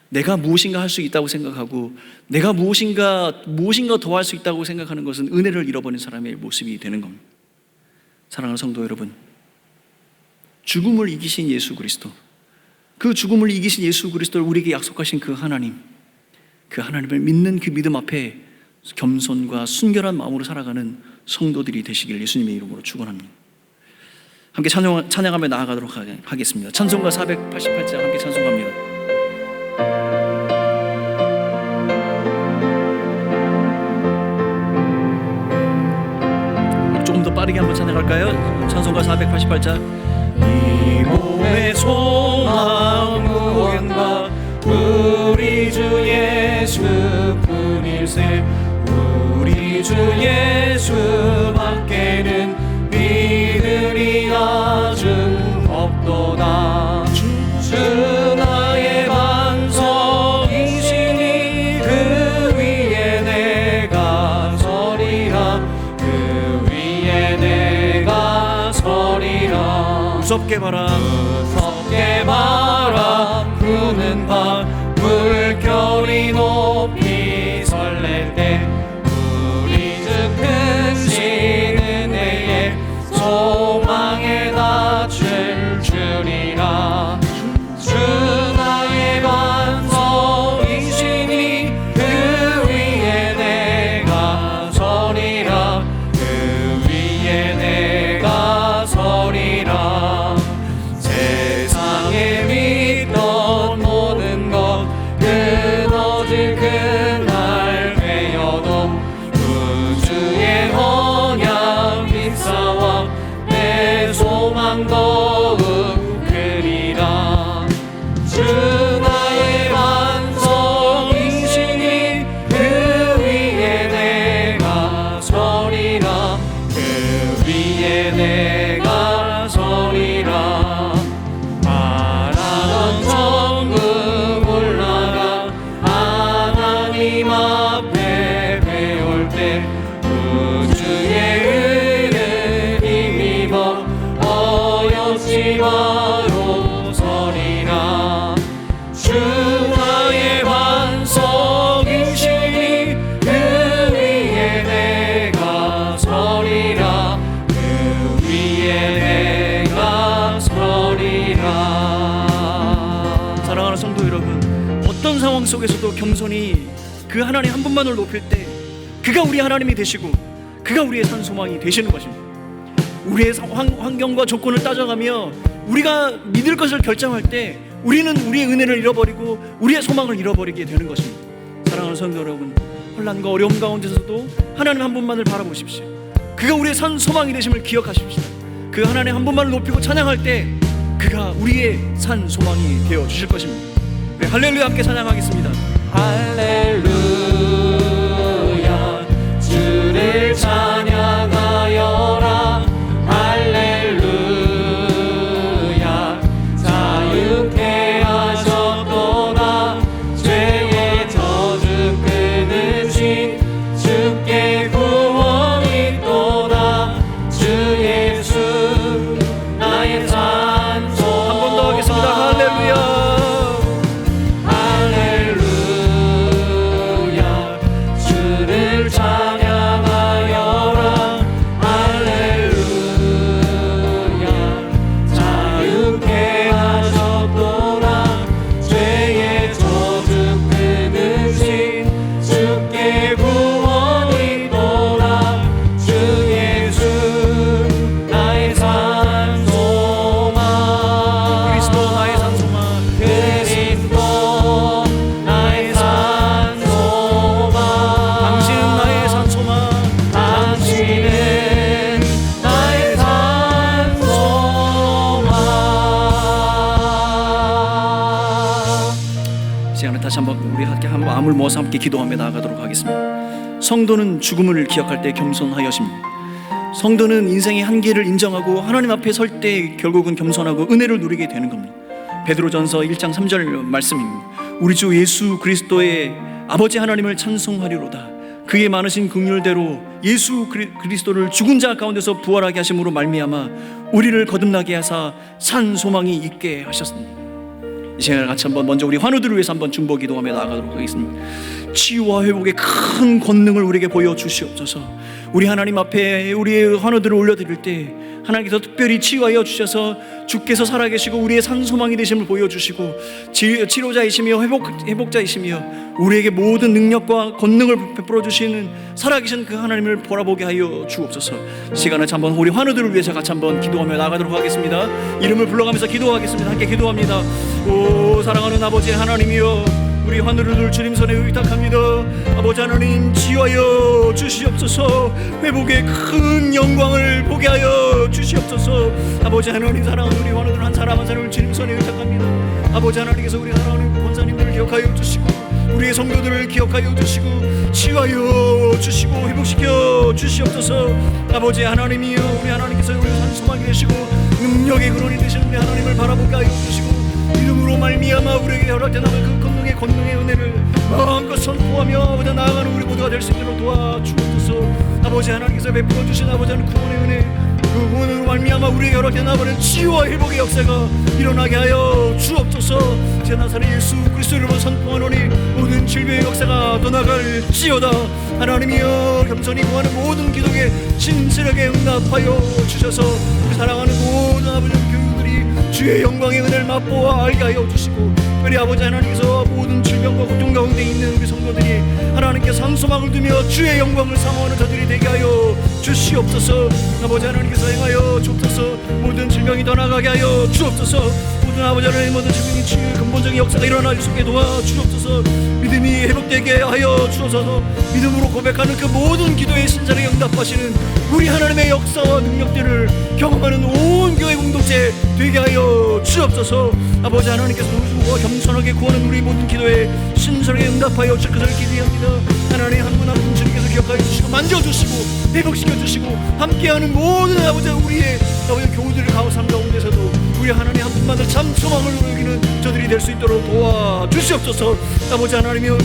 내가 무엇인가 할 수 있다고 생각하고 내가 무엇인가 더 할 수 있다고 생각하는 것은 은혜를 잃어버린 사람의 모습이 되는 겁니다. 사랑하는 성도 여러분, 죽음을 이기신 예수 그리스도, 그 죽음을 이기신 예수 그리스도를 우리에게 약속하신 그 하나님, 그 하나님을 믿는 그 믿음 앞에 겸손과 순결한 마음으로 살아가는 성도들이 되시길 예수님의 이름으로 축원합니다. 함께 찬양하며 나아가도록 하겠습니다. 찬송가 488장 함께 찬송합니다. 조금 더 빠르게 한번 찬양할까요? 찬송가 488장. 이 몸의 소망 무언가 우리 주 예수뿐일세. 우리 주 예수밖에는 믿으리 아중 없도다. 주 나의 반석이시니 그 위에 내가 서리라. 그 위에 내가 서리라. 무섭게 바람 부는 밤 물결이 높이 설렐 때 우리 주 크신 은혜에 소망에 닿을 줄이라. 한 거음 그리라. 주 나의 완성이시니 그 위에 내가 서리라. 그 위에 내가 서리라. 바라던 천국 올라가 하나님 앞에 배울 때 우주의 은혜 힘입어 어여지 바로 서리라. 주 나의 완성이시니 그 위에 내가 서리라. 그 위에 내가 서리라. 사랑하는 성도 여러분, 어떤 상황 속에서도 겸손히 그 하나님 한 분만을 높일 때 그가 우리 하나님이 되시고 그가 우리의 산 소망이 되시는 것입니다. 우리의 환경과 조건을 따져가며 우리가 믿을 것을 결정할 때 우리는 우리의 은혜를 잃어버리고 우리의 소망을 잃어버리게 되는 것입니다. 사랑하는 성도 여러분, 혼란과 어려움 가운데서도 하나님 한 분만을 바라보십시오. 그가 우리의 산 소망이 되심을 기억하십시다. 그 하나님 한 분만을 높이고 찬양할 때 그가 우리의 산 소망이 되어 주실 것입니다. 우리 할렐루야 함께 찬양하겠습니다. 할렐루야. 주를 찬양하여라. 할렐루야. 자유케 하셨도다. 죄의 저주 끊으신 주께 구원이 있도다. 주 예수 나의 산소. 한 번 더 하겠습니다. 할렐루야. 할렐루야. 주를 찬양하여라. 할렐루야. 자유케 하셨도다. 죄의 저주 끊으신 주께 구원이 있도다. 주 예수 나의 산 소망. 그리스도 나의 산 소망. 그리스도 나의 산 소망. 당신은 나의 산 소망. 당신은 나의 산 소망. 이 시간에 다시 한번 우리 함께 한번 마음을 모아서 함께 기도하며 나아가도록 하겠습니다. 성도는 죽음을 기억할 때 겸손하여십니다. 성도는 인생의 한계를 인정하고 하나님 앞에 설 때 결국은 겸손하고 은혜를 누리게 되는 겁니다. 베드로전서 1장 3절 말씀입니다. 우리 주 예수 그리스도의 아버지 하나님을 찬송하리로다. 그의 많으신 긍휼대로 예수 그리스도를 죽은 자 가운데서 부활하게 하심으로 말미암아 우리를 거듭나게 하사 산 소망이 있게 하셨습니다. 이 시간을 같이 한번 먼저 우리 환우들을 위해서 한번 중보 기도하며 나아가도록 하겠습니다. 치유와 회복의 큰 권능을 우리에게 보여주시옵소서. 우리 하나님 앞에 우리의 환우들을 올려드릴 때 하나님께서 특별히 치유하여 주셔서 주께서 살아계시고 우리의 산 소망이 되심을 보여주시고 치료자이시며 회복자이시며 우리에게 모든 능력과 권능을 베풀어 주시는 살아계신 그 하나님을 바라보게 하여 주옵소서. 시간을 한번 우리 환우들을 위해서 같이 한번 기도하며 나가도록 하겠습니다. 이름을 불러가면서 기도하겠습니다. 함께 기도합니다. 오 사랑하는 아버지 하나님이여, 우리 하늘을 주님 손에 의탁합니다. 아버지 하나님 치유하여 주시옵소서. 회복의 큰 영광을 보게 하여 주시옵소서. 아버지 하나님 사랑하는 우리 하늘들 한 사람 한 사람을 주님 손에 의탁합니다. 아버지 하나님께서 우리 사랑하는 권사님들을 기억하여 주시고 우리의 성도들을 기억하여 주시고 치유하여 주시고 회복시켜 주시옵소서. 아버지 하나님이여, 우리 하나님께서 우리 산 소망이 되시고 능력의 근원이 되시는 우리 하나님을 바라보게 하여 주시고 이름으로 말미암아 우리에게 허락된 그 권능의 은혜를 마음껏 선포하며 아버지 나아가는 우리 모두가 될 수 있도록 도와주옵소서. 아버지 하나님께서 베풀어 주신 아버지 하나님 구원의 은혜, 그 구원으로 말미암아 우리에게 허락된 아버지 치유와 회복의 역사가 일어나게 하여 주옵소서. 제 나사렛 예수 그리스도를 선포하노니 모든 질병의 역사가 떠나갈지어다. 하나님이여, 겸손히 구하는 모든 기도에 신실하게 응답하여 주셔서 우리 사랑하는 모든 아버지 교우들이 주의 영광의 은혜를 맛보아 알게 하여 주시고, 특별히 아버지 하나님께서 모든 질병과 고통 가운데 있는 우리 성도들이 하나님께 상소망을 두며 주의 영광을 사모하는 자들이 되게 하여 주시옵소서. 아버지 하나님께서 행하여 주옵소서. 모든 질병이 떠나가게 하여 주옵소서. 모든 아버지 하나님 모든 질병이 치유의 근본적인 역사가 일어날 수 있게 도와주옵소서. 믿음이 회복되게 하여 주옵소서. 믿음으로 고백하는 그 모든 기도에 신실하게 응답하시는 우리 하나님의 역사와 능력들을 경험하는 온 교회 공동 공동체 되게 하여 주옵소서. 아버지 하나님께서 우주와 겸손하게 구하는 우리 모든 기도에 신선하게 응답하여 주 그들을 기대합니다. 하나님 한 분 한 분 주님께서 기억하여 주시고 만져주시고 회복시켜 주시고 함께하는 모든 아버지 우리의 아버지 교우들을 삶 가운데서도 우리 하나님 한 분만을 참 소망을 여기는 저들이 될 수 있도록 도와주시옵소서. 아버지 하나님이여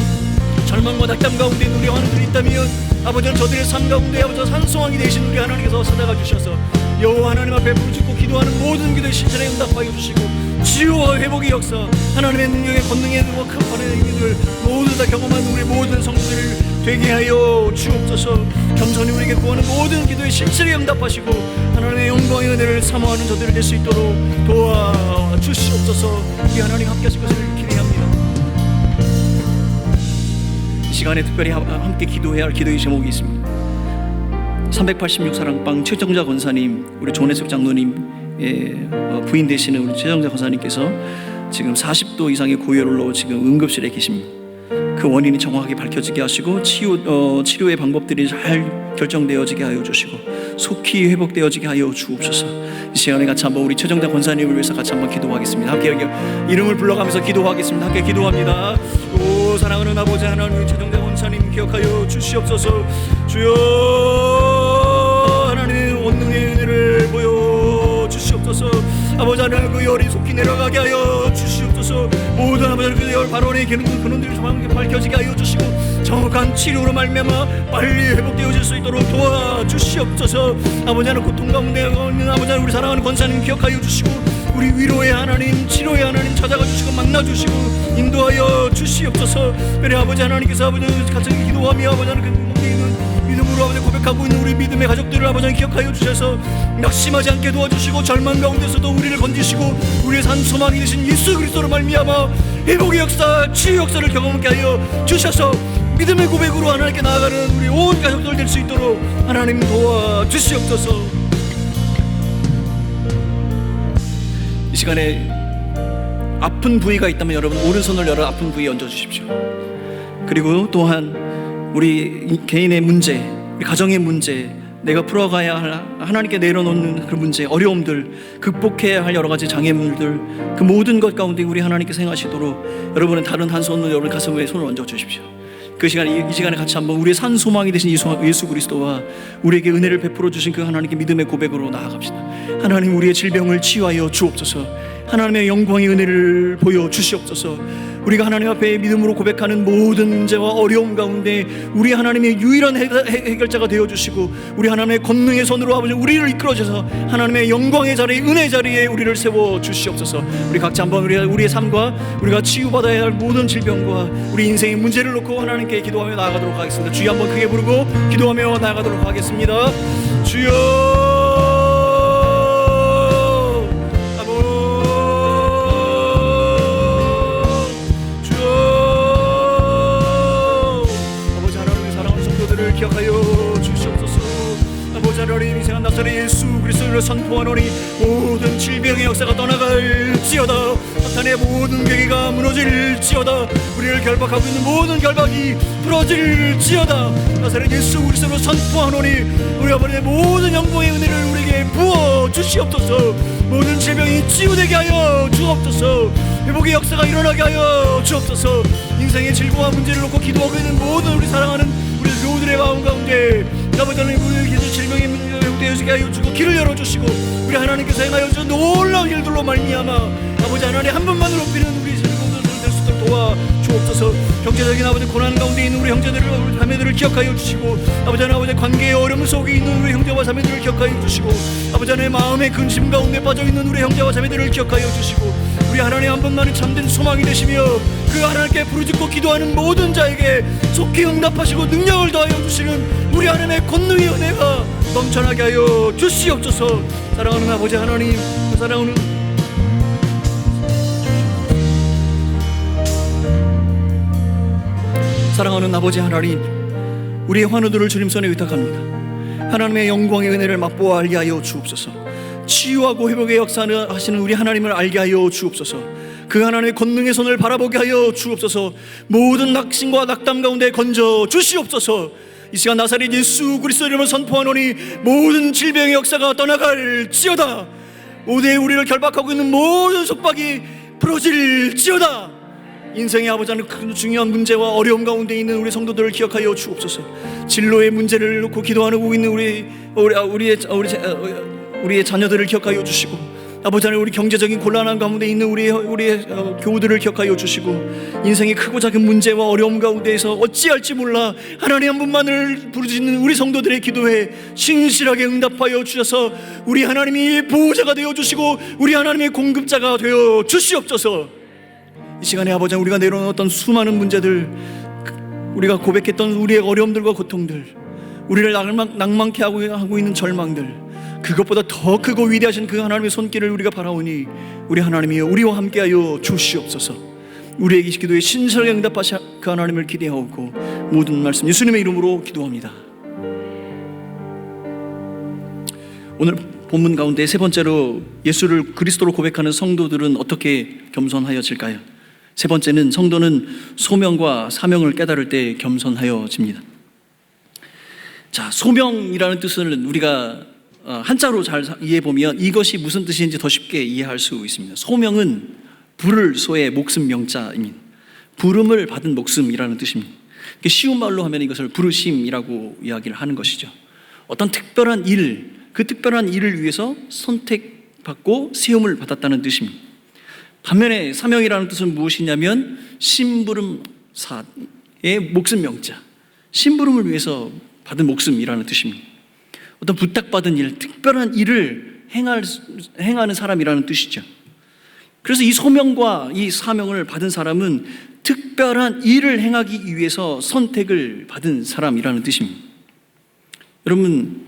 절망과 낙담 가운데 있는 우리 하나님들이 있다면 아버지는 저들의 삶 가운데 아버지 산소망이 되신 우리 하나님께서 찾아가 주셔서 여호와 하나님 앞에 부르짖고 기도하는 모든 기도에 신실하게 응답하여 주시고 치유와 회복의 역사 하나님의 능력의 권능의 능력과 큰 발의 힘을 모두 다 경험한 우리 모든 성도들을 되게 하여 주옵소서. 겸손히 우리에게 구하는 모든 기도에 신실하게 응답하시고 하나님의 영광의 은혜를 사모하는 저들을 될 수 있도록 도와주시옵소서. 우리 하나님 함께 하실 것을 기대합니다. 이 시간에 특별히 함께 기도해야 할 기도의 제목이 있습니다. 386 사랑방 최정자 권사님, 우리 조내숙 장로님의 부인 되시는 우리 최정자 권사님께서 지금 40도 이상의 고열로 지금 응급실에 계십니다. 그 원인이 정확하게 밝혀지게 하시고 치료의 방법들이 잘 결정되어지게 하여 주시고 속히 회복되어지게 하여 주옵소서. 이 시간에 같이 한번 우리 최정자 권사님을 위해서 같이 한번 기도하겠습니다. 함께 이름을 불러가면서 기도하겠습니다. 함께 기도합니다. 오 사랑하는 아버지 하나님, 최정자 권사님 기억하여 주시옵소서. 주여 하나님 원능의 은혜를 보여 주시옵소서. 아버지 하나님 그 열이 속히 내려가게 하여 주시옵소서. 모든 아버지 그 열 발원의 근원들이 정확하게 밝혀지게 하여 주시고 정확한 치료로 말미암아 빨리 회복되어질 수 있도록 도와주시옵소서. 아버지 하나님 고통 가운데 있는 아버지 하나님 우리 사랑하는 권사님 기억하여 주시고 우리 위로의 하나님 치료의 하나님 찾아가 주시고 만나 주시고 인도하여 주시옵소서. 그래 아버지 하나님께서 아버지 같이 기도하며 아버지 하나님 그 몸에 있는 믿음으로 아버지 고백하고 있는 우리 믿음의 가족들을 아버지 기억하여 주셔서 낙심하지 않게 도와주시고 절망 가운데서도 우리를 건지시고 우리의 산 소망이 되신 예수 그리스도로 말미암아 회복의 역사 치유 역사를 경험하게 하여 주셔서 믿음의 고백으로 하나님께 나아가는 우리 온 가족들 될 수 있도록 하나님 도와주시옵소서. 이 시간에 아픈 부위가 있다면 여러분 오른손을 열어 아픈 부위에 얹어주십시오. 그리고 또한 우리 개인의 문제, 우리 가정의 문제, 내가 풀어가야 할 하나님께 내려놓는 그 문제, 어려움들, 극복해야 할 여러 가지 장애물들, 그 모든 것 가운데 우리 하나님께서 행하시도록 여러분은 다른 한 손으로 여러분 가슴 위에 손을 얹어 주십시오. 그 시간에 이 시간에 같이 한번 우리의 산 소망이 되신 예수 그리스도와 우리에게 은혜를 베풀어 주신 그 하나님께 믿음의 고백으로 나아갑시다. 하나님 우리의 질병을 치유하여 주옵소서. 하나님의 영광의 은혜를 보여 주시옵소서. 우리가 하나님 앞에 믿음으로 고백하는 모든 문제와 어려움 가운데 우리 하나님의 유일한 해결자가 되어 주시고 우리 하나님의 권능의 손으로 아버지 우리를 이끌어 주셔서 하나님의 영광의 자리에 은혜 자리에 우리를 세워 주시옵소서. 우리 각자 한번 우리의 삶과 우리가 치유받아야 할 모든 질병과 우리 인생의 문제를 놓고 하나님께 기도하며 나아가도록 하겠습니다. 주여 한번 크게 부르고 기도하며 나아가도록 하겠습니다. 주여 기억하여 주시옵소서. 아버지 하나님 이 시간 나사렛 예수 그리스도를 선포하노니 모든 질병의 역사가 떠나갈지어다. 사탄의 모든 계기가 무너질지어다. 우리를 결박하고 있는 모든 결박이 풀어질지어다. 나사렛 예수 그리스도를 선포하노니 우리 아버지의 모든 영광의 은혜를 우리에게 부어 주시옵소서. 모든 질병이 치유되게 하여 주옵소서. 회복의 역사가 일어나게 하여 주옵소서. 인생의 질고와 문제를 놓고 기도하고 있는 모든 우리 사랑하는 우리 교우들의 마음 가운데 아버지 하나님 우리의 기도 질병의 문제가 회복되어지게 하여 주고 길을 열어주시고 우리 하나님께서 행하여 주신 놀라운 일들로 말미암아 아버지 하나님 한 분만을 높이는 우리 성도들 될 수 있도록 도와주옵소서. 경제적인 아버지 고난 가운데 있는 우리 형제들을 우리 자매들을 기억하여 주시고 아버지 하나님 아버지 관계의 어려움 속에 있는 우리 형제와 자매들을 기억하여 주시고 아버지 하나님 마음의 근심 가운데 빠져있는 우리 형제와 자매들을 기억하여 주시고 우리 하나님 한 분만이 참된 소망이 되시며 그 하나님께 부르짖고 기도하는 모든 자에게 속히 응답하시고 능력을 더하여 주시는 우리 하나님의 권능의 은혜가 넘쳐나게 하여 주시옵소서. 사랑하는 아버지 하나님, 사랑하는 아버지 하나님, 우리의 환우들을 주님 손에 위탁합니다. 하나님의 영광의 은혜를 맛보아 알게 하여 주옵소서. 치유하고 회복의 역사를 하시는 우리 하나님을 알게 하여 주옵소서. 그 하나님의 권능의 손을 바라보게 하여 주옵소서. 모든 낙심과 낙담 가운데 건져 주시옵소서. 이 시간 나사렛 예수 그리스도 이름을 선포하노니 모든 질병의 역사가 떠나갈지어다. 오대에 우리를 결박하고 있는 모든 속박이 부러질지어다. 인생의 아버지 하는 큰 중요한 문제와 어려움 가운데 있는 우리 성도들을 기억하여 주옵소서. 진로의 문제를 놓고 기도하고 있는 우리의 자녀들을 기억하여 주시고, 아버지 하나님 우리 경제적인 곤란한 가운데 있는 우리의 교우들을 기억하여 주시고, 인생의 크고 작은 문제와 어려움 가운데에서 어찌할지 몰라 하나님 한 분만을 부르짖는 우리 성도들의 기도에 신실하게 응답하여 주셔서 우리 하나님이 보호자가 되어 주시고 우리 하나님의 공급자가 되어 주시옵소서. 이 시간에 아버지 우리가 내려놓은 어떤 수많은 문제들, 우리가 고백했던 우리의 어려움들과 고통들, 우리를 낭만케 하고 있는 절망들, 그것보다 더 크고 위대하신 그 하나님의 손길을 우리가 바라오니 우리 하나님이여 우리와 함께하여 주시옵소서. 우리의 기도에 신실하게 응답하시 그 하나님을 기대하고 모든 말씀 예수님의 이름으로 기도합니다. 오늘 본문 가운데 세 번째로 예수를 그리스도로 고백하는 성도들은 어떻게 겸손하여질까요? 세 번째는 성도는 소명과 사명을 깨달을 때 겸손하여집니다. 자, 소명이라는 뜻을 우리가 한자로 잘 이해해보면 이것이 무슨 뜻인지 더 쉽게 이해할 수 있습니다. 소명은 부를 소의 목숨 명자입니다. 부름을 받은 목숨이라는 뜻입니다. 쉬운 말로 하면 이것을 부르심이라고 이야기를 하는 것이죠. 어떤 특별한 일, 그 특별한 일을 위해서 선택받고 세움을 받았다는 뜻입니다. 반면에 사명이라는 뜻은 무엇이냐면 심부름사의 목숨 명자, 심부름을 위해서 받은 목숨이라는 뜻입니다. 어떤 부탁받은 일, 특별한 일을 행하는 사람이라는 뜻이죠. 그래서 이 소명과 이 사명을 받은 사람은 특별한 일을 행하기 위해서 선택을 받은 사람이라는 뜻입니다. 여러분,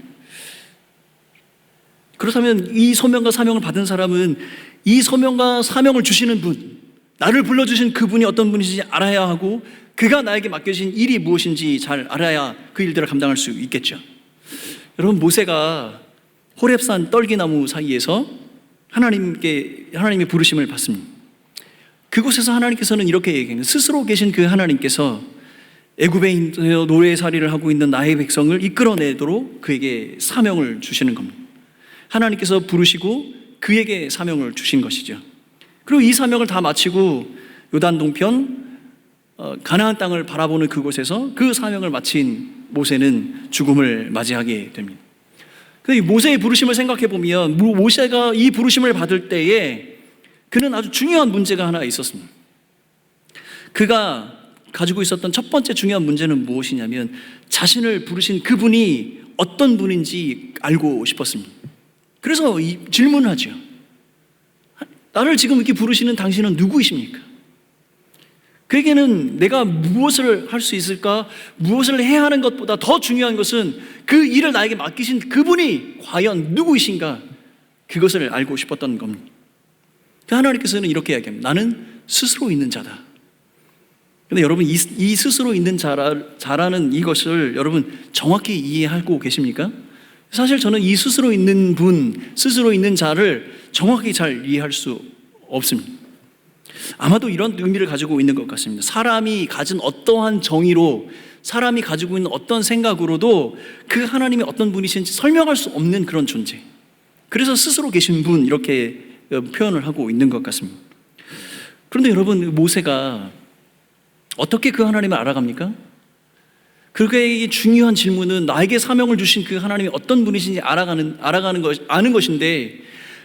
그렇다면 이 소명과 사명을 받은 사람은 이 소명과 사명을 주시는 분, 나를 불러주신 그분이 어떤 분인지 알아야 하고 그가 나에게 맡겨진 일이 무엇인지 잘 알아야 그 일들을 감당할 수 있겠죠. 여러분, 모세가 호렙산 떨기나무 사이에서 하나님의 부르심을 받습니다. 그곳에서 하나님께서는 이렇게 얘기합니다. 스스로 계신 그 하나님께서 애굽에 노예살이를 하고 있는 나의 백성을 이끌어내도록 그에게 사명을 주시는 겁니다. 하나님께서 부르시고 그에게 사명을 주신 것이죠. 그리고 이 사명을 다 마치고 요단 동편 가나안 땅을 바라보는 그곳에서 그 사명을 마친 모세는 죽음을 맞이하게 됩니다. 근데 모세의 부르심을 생각해 보면 모세가 이 부르심을 받을 때에 그는 아주 중요한 문제가 하나 있었습니다. 그가 가지고 있었던 첫 번째 중요한 문제는 무엇이냐면 자신을 부르신 그분이 어떤 분인지 알고 싶었습니다. 그래서 질문을 하죠. 나를 지금 이렇게 부르시는 당신은 누구이십니까? 그에게는 내가 무엇을 할 수 있을까? 무엇을 해야 하는 것보다 더 중요한 것은 그 일을 나에게 맡기신 그분이 과연 누구이신가? 그것을 알고 싶었던 겁니다. 하나님께서는 이렇게 이야기합니다. 나는 스스로 있는 자다. 근데 여러분, 이 스스로 있는 자라는 이것을 여러분 정확히 이해하고 계십니까? 사실 저는 이 스스로 있는 분, 스스로 있는 자를 정확히 잘 이해할 수 없습니다. 아마도 이런 의미를 가지고 있는 것 같습니다. 사람이 가진 어떠한 정의로, 사람이 가지고 있는 어떤 생각으로도 그 하나님이 어떤 분이신지 설명할 수 없는 그런 존재. 그래서 스스로 계신 분, 이렇게 표현을 하고 있는 것 같습니다. 그런데 여러분, 모세가 어떻게 그 하나님을 알아갑니까? 그에게 중요한 질문은 나에게 사명을 주신 그 하나님이 어떤 분이신지 아는 것인데,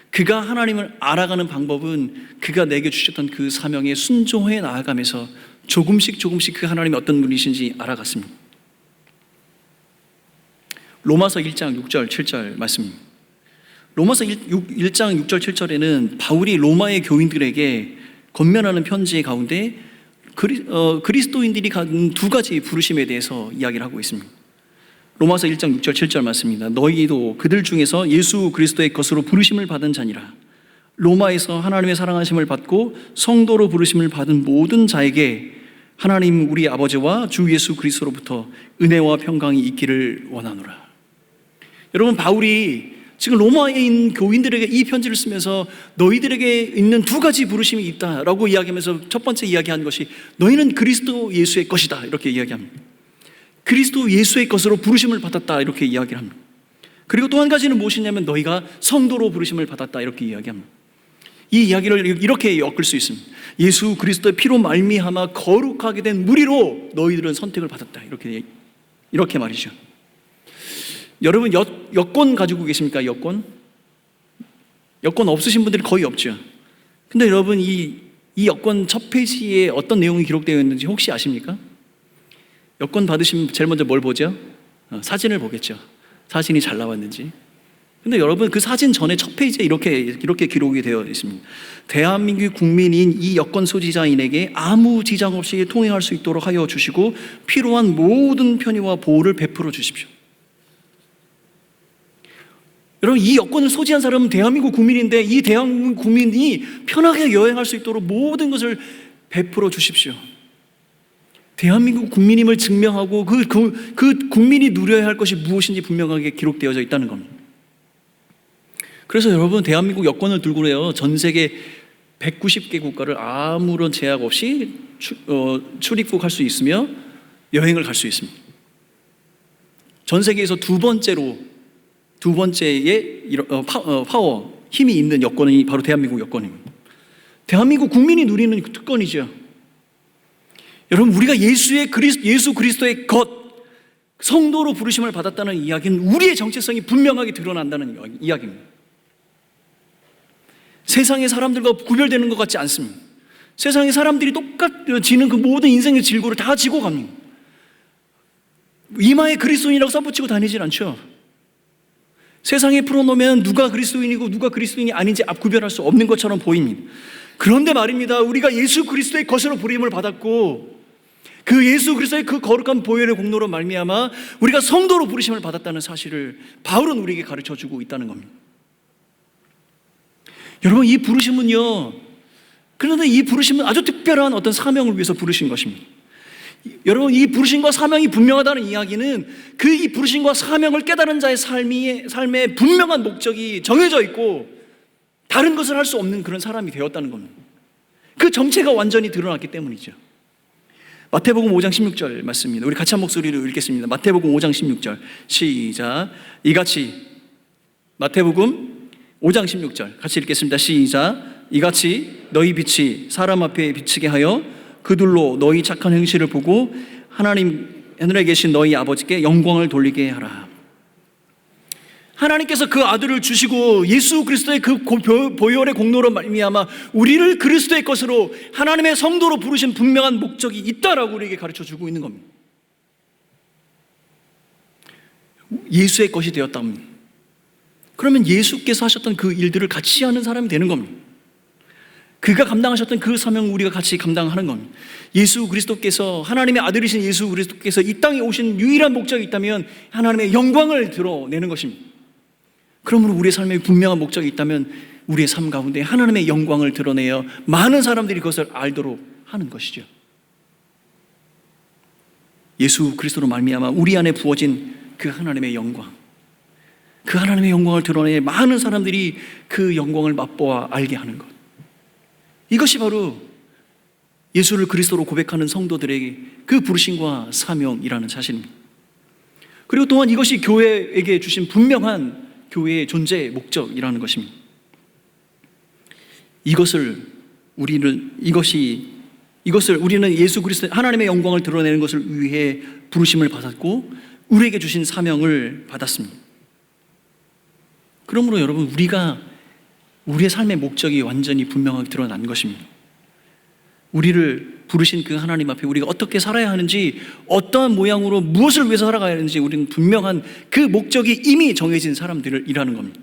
그가 하나님을 알아가는 방법은 그가 내게 주셨던 그 사명에 순종해 나아가면서 조금씩 그 하나님이 어떤 분이신지 알아갔습니다. 로마서 1장 6절 7절 말씀입니다. 로마서 1장 6절 7절에는 바울이 로마의 교인들에게 권면하는 편지 가운데 그리스도인들이 갖는 두 가지 부르심에 대해서 이야기를 하고 있습니다. 로마서 1장 6절 7절 말씀입니다. 너희도 그들 중에서 예수 그리스도의 것으로 부르심을 받은 자니라. 로마에서 하나님의 사랑하심을 받고 성도로 부르심을 받은 모든 자에게 하나님 우리 아버지와 주 예수 그리스도로부터 은혜와 평강이 있기를 원하노라. 여러분, 바울이 지금 로마에 있는 교인들에게 이 편지를 쓰면서 너희들에게 있는 두 가지 부르심이 있다라고 이야기하면서 첫 번째 이야기한 것이 너희는 그리스도 예수의 것이다, 이렇게 이야기합니다. 그리스도 예수의 것으로 부르심을 받았다, 이렇게 이야기를 합니다. 그리고 또 한 가지는 무엇이냐면 너희가 성도로 부르심을 받았다, 이렇게 이야기합니다. 이 이야기를 이렇게 엮을 수 있습니다. 예수 그리스도의 피로 말미암아 거룩하게 된 무리로 너희들은 선택을 받았다, 이렇게 말이죠. 여러분 여권 가지고 계십니까? 여권 없으신 분들이 거의 없죠. 근데 여러분 이 여권 첫 페이지에 어떤 내용이 기록되어 있는지 혹시 아십니까? 여권 받으시면 제일 먼저 뭘 보죠? 사진을 보겠죠. 사진이 잘 나왔는지. 근데 여러분 그 사진 전에 첫 페이지에 이렇게 기록이 되어 있습니다. 대한민국 국민인 이 여권 소지자인에게 아무 지장 없이 통행할 수 있도록 하여 주시고 필요한 모든 편의와 보호를 베풀어 주십시오. 여러분 이 여권을 소지한 사람은 대한민국 국민인데 이 대한민국 국민이 편하게 여행할 수 있도록 모든 것을 베풀어 주십시오. 대한민국 국민임을 증명하고 그 국민이 누려야 할 것이 무엇인지 분명하게 기록되어져 있다는 겁니다. 그래서 여러분 대한민국 여권을 들고요 전 세계 190개 국가를 아무런 제약 없이 출입국할 수 있으며 여행을 갈 수 있습니다. 전 세계에서 두 번째의 파워, 힘이 있는 여권이 바로 대한민국 여권입니다. 대한민국 국민이 누리는 특권이죠. 여러분 우리가 예수 그리스도의 것, 성도로 부르심을 받았다는 이야기는 우리의 정체성이 분명하게 드러난다는 이야기입니다. 세상의 사람들과 구별되는 것 같지 않습니다. 세상의 사람들이 똑같이 지는 그 모든 인생의 질고를 다 지고 갑니다. 이마에 그리스도인이라고 써붙이고 다니질 않죠. 세상에 풀어놓으면 누가 그리스도인이고 누가 그리스도인이 아닌지 구별할 수 없는 것처럼 보입니다. 그런데 말입니다, 우리가 예수 그리스도의 것으로 부름을 받았고 그 예수 그리스도의 그 거룩한 보혈의 공로로 말미암아 우리가 성도로 부르심을 받았다는 사실을 바울은 우리에게 가르쳐주고 있다는 겁니다. 여러분 이 부르심은요, 그런데 이 부르심은 아주 특별한 어떤 사명을 위해서 부르신 것입니다. 여러분 이 부르심과 사명이 분명하다는 이야기는 이 부르심과 사명을 깨달은 자의 삶에 분명한 목적이 정해져 있고 다른 것을 할 수 없는 그런 사람이 되었다는 겁니다. 그 정체가 완전히 드러났기 때문이죠. 마태복음 5장 16절 말씀입니다. 우리 같이 한 목소리로 읽겠습니다. 마태복음 5장 16절 시작. 이같이 마태복음 5장 16절 같이 읽겠습니다. 시작. 이같이 너희 빛이 사람 앞에 비치게 하여 그들로 너희 착한 행실을 보고 하늘에 계신 너희 아버지께 영광을 돌리게 하라. 하나님께서 그 아들을 주시고 예수 그리스도의 그 보혈의 공로로 말미암아 우리를 그리스도의 것으로 하나님의 성도로 부르신 분명한 목적이 있다라고 우리에게 가르쳐주고 있는 겁니다. 예수의 것이 되었답니다. 그러면 예수께서 하셨던 그 일들을 같이 하는 사람이 되는 겁니다. 그가 감당하셨던 그 사명을 우리가 같이 감당하는 겁니다. 예수 그리스도께서, 하나님의 아들이신 예수 그리스도께서 이 땅에 오신 유일한 목적이 있다면 하나님의 영광을 드러내는 것입니다. 그러므로 우리의 삶에 분명한 목적이 있다면 우리의 삶 가운데 하나님의 영광을 드러내어 많은 사람들이 그것을 알도록 하는 것이죠. 예수 그리스도로 말미암아 우리 안에 부어진 그 하나님의 영광, 그 하나님의 영광을 드러내 많은 사람들이 그 영광을 맛보아 알게 하는 것, 이것이 바로 예수를 그리스도로 고백하는 성도들에게 그 부르심과 사명이라는 사실입니다. 그리고 또한 이것이 교회에게 주신 분명한 교회의 존재의 목적이라는 것입니다. 이것을 우리는 예수 그리스도 하나님의 영광을 드러내는 것을 위해 부르심을 받았고 우리에게 주신 사명을 받았습니다. 그러므로 여러분 우리의 삶의 목적이 완전히 분명하게 드러난 것입니다. 우리를 부르신 그 하나님 앞에 우리가 어떻게 살아야 하는지, 어떠한 모양으로 무엇을 위해서 살아가야 하는지 우리는 분명한 그 목적이 이미 정해진 사람들이라는 겁니다.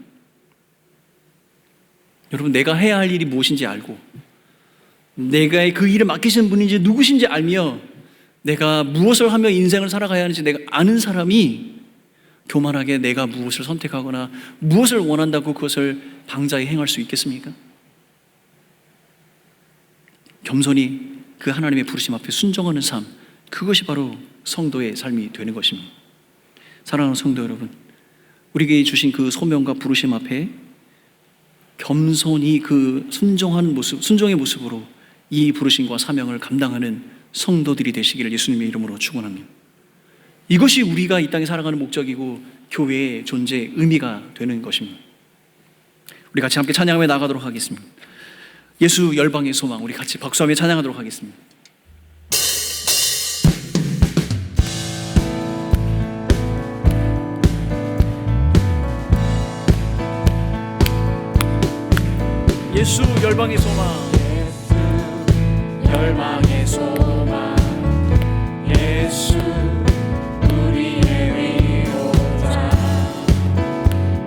여러분 내가 해야 할 일이 무엇인지 알고 내가 그 일을 맡기신 분인지 누구신지 알며 내가 무엇을 하며 인생을 살아가야 하는지 내가 아는 사람이 교만하게 내가 무엇을 선택하거나 무엇을 원한다고 그것을 방자히 행할 수 있겠습니까? 겸손히 그 하나님의 부르심 앞에 순종하는 삶, 그것이 바로 성도의 삶이 되는 것입니다. 사랑하는 성도 여러분, 우리에게 주신 그 소명과 부르심 앞에 겸손히 그 순종의 모습으로 이 부르심과 사명을 감당하는 성도들이 되시기를 예수님의 이름으로 축원합니다. 이것이 우리가 이 땅에 살아가는 목적이고 교회의 존재의 의미가 되는 것입니다. 우리 같이 함께 찬양하며 나가도록 하겠습니다. 예수 열방의 소망, 우리 같이 박수하며 찬양하도록 하겠습니다. 예수 열방의 소망, 열방의 소망, 예수 우리의 위로자,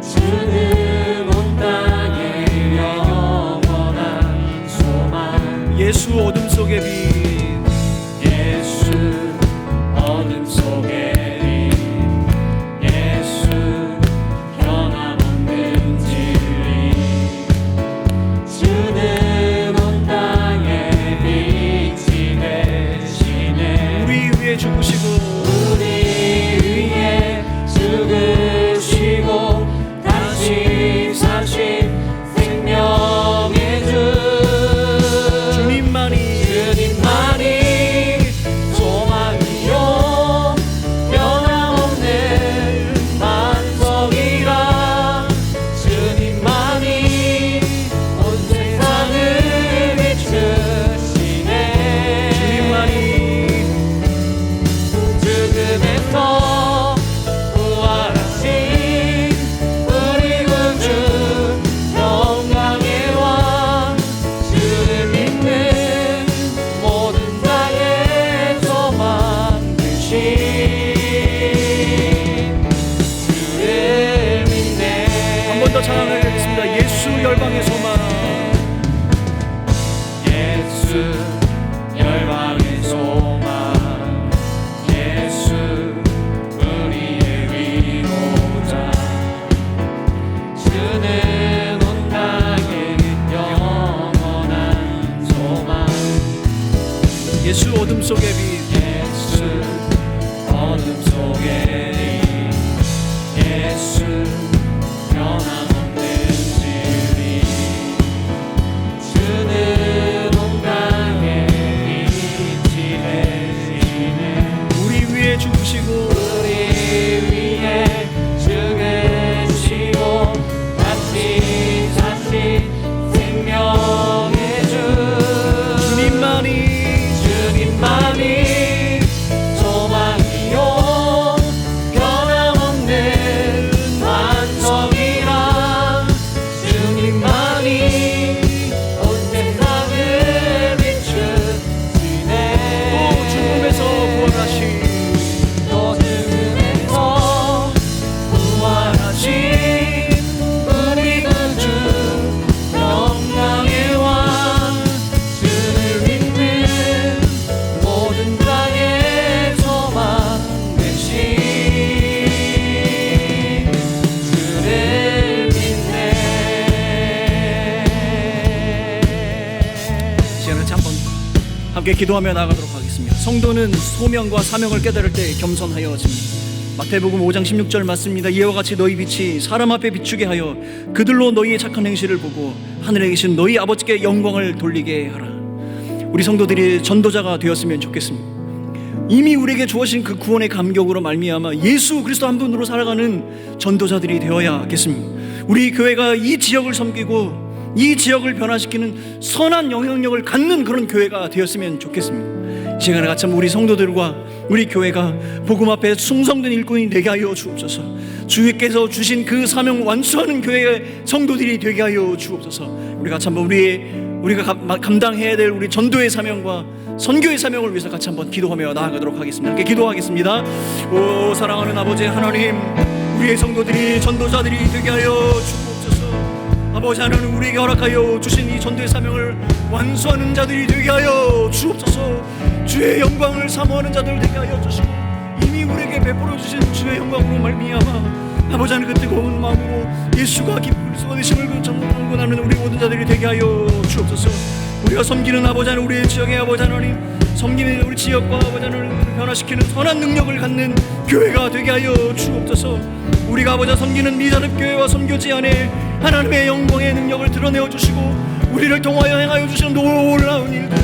주는 온 땅의 영원한 소망. 예수 어둠 속의 빛, 예수 어둠 속의 빛, 예수 변함없는 진리, 주는 온 땅의 빛이 되시네. 우리 위에 죽으시고 우리 위에 죽으시고 다시 사신 생명의 주, 주님만이 소망이요 변함없는 반석이라, 주님만이 온 세상을 비추시네. 주님만이 죽음에서 부활하신 우리 구주, 영광의 왕, 주를 믿는 모든 자의 소망 되신 주를 믿네. 한 번 더 찬양하겠습니다. 예수 열방의 소망, 예수 열방의 소망, 예수 우리의 위로자, 주는 온 땅의 영원한 소망. 예수 어둠 속의 빛, 예수 어둠 속의 빛, 예수 변함없는 진리, 주는 온 땅의 빛이 되시네. 우리 위에 죽으시고 우리 위에 죽으시고 다시 사신 생명의 주, 주님만이 소망이요 변함없는 반석이라, 주님만이 온 세상을 비추시네. 또 죽음에서 부활하신 또 죽음에서 부활하신 우리 구주, 영광의 왕, 주를 믿는 모든 자의 소망 되신 주를 믿네. 시간을 한번 함께 기도하며 나가도록 하겠습니다. 성도는 소명과 사명을 깨달을 때 겸손하여집니다. 마태복음 5장 16절 맞습니다. 이와 같이 너희 빛이 사람 앞에 비추게 하여 그들로 너희의 착한 행실을 보고 하늘에 계신 너희 아버지께 영광을 돌리게 하라. 우리 성도들이 전도자가 되었으면 좋겠습니다. 이미 우리에게 주어진 그 구원의 감격으로 말미암아 예수 그리스도 한 분으로 살아가는 전도자들이 되어야겠습니다. 우리 교회가 이 지역을 섬기고 이 지역을 변화시키는 선한 영향력을 갖는 그런 교회가 되었으면 좋겠습니다. 이 시간에 같이 한번 우리 성도들과 우리 교회가 복음 앞에 충성된 일꾼이 되게 하여 주옵소서. 주께서 주신 그 사명 완수하는 교회의 성도들이 되게 하여 주옵소서. 우리 같이 한번 우리가 감당해야 될 우리 전도의 사명과 선교의 사명을 위해서 같이 한번 기도하며 나아가도록 하겠습니다. 함께 기도하겠습니다. 오 사랑하는 아버지 하나님, 우리의 성도들이 전도자들이 되게 하여 주옵소서. 아버지 하나님, 우리에게 허락하여 주신 이 전도의 사명을 완수하는 자들이 되게 하여 주옵소서. 주의 영광을 사모하는 자들 되게 하여 주시고 이미 우리에게 베풀어 주신 주의 영광으로 말미암아 아버지 하나님 그 뜨거운 마음으로 예수가 기쁨을 쏟으심을 전하고 나는 우리 모든 자들이 되게 하여 주옵소서. 우리가 섬기는 아버지 하나님, 우리의 지역의 아버지 하나님, 섬기는 우리 지역과 아버지 하나님을 변화시키는 선한 능력을 갖는 교회가 되게 하여 주옵소서. 우리가 아버지 섬기는 미자립교회와 선교지 안에 하나님의 영광의 능력을 드러내어 주시고 우리를 통하여 행하여 주시는 놀라운 일들,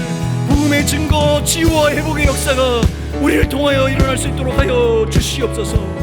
부흥의 증거, 치유와 회복의 역사가 우리를 통하여 일어날 수 있도록 하여 주시옵소서.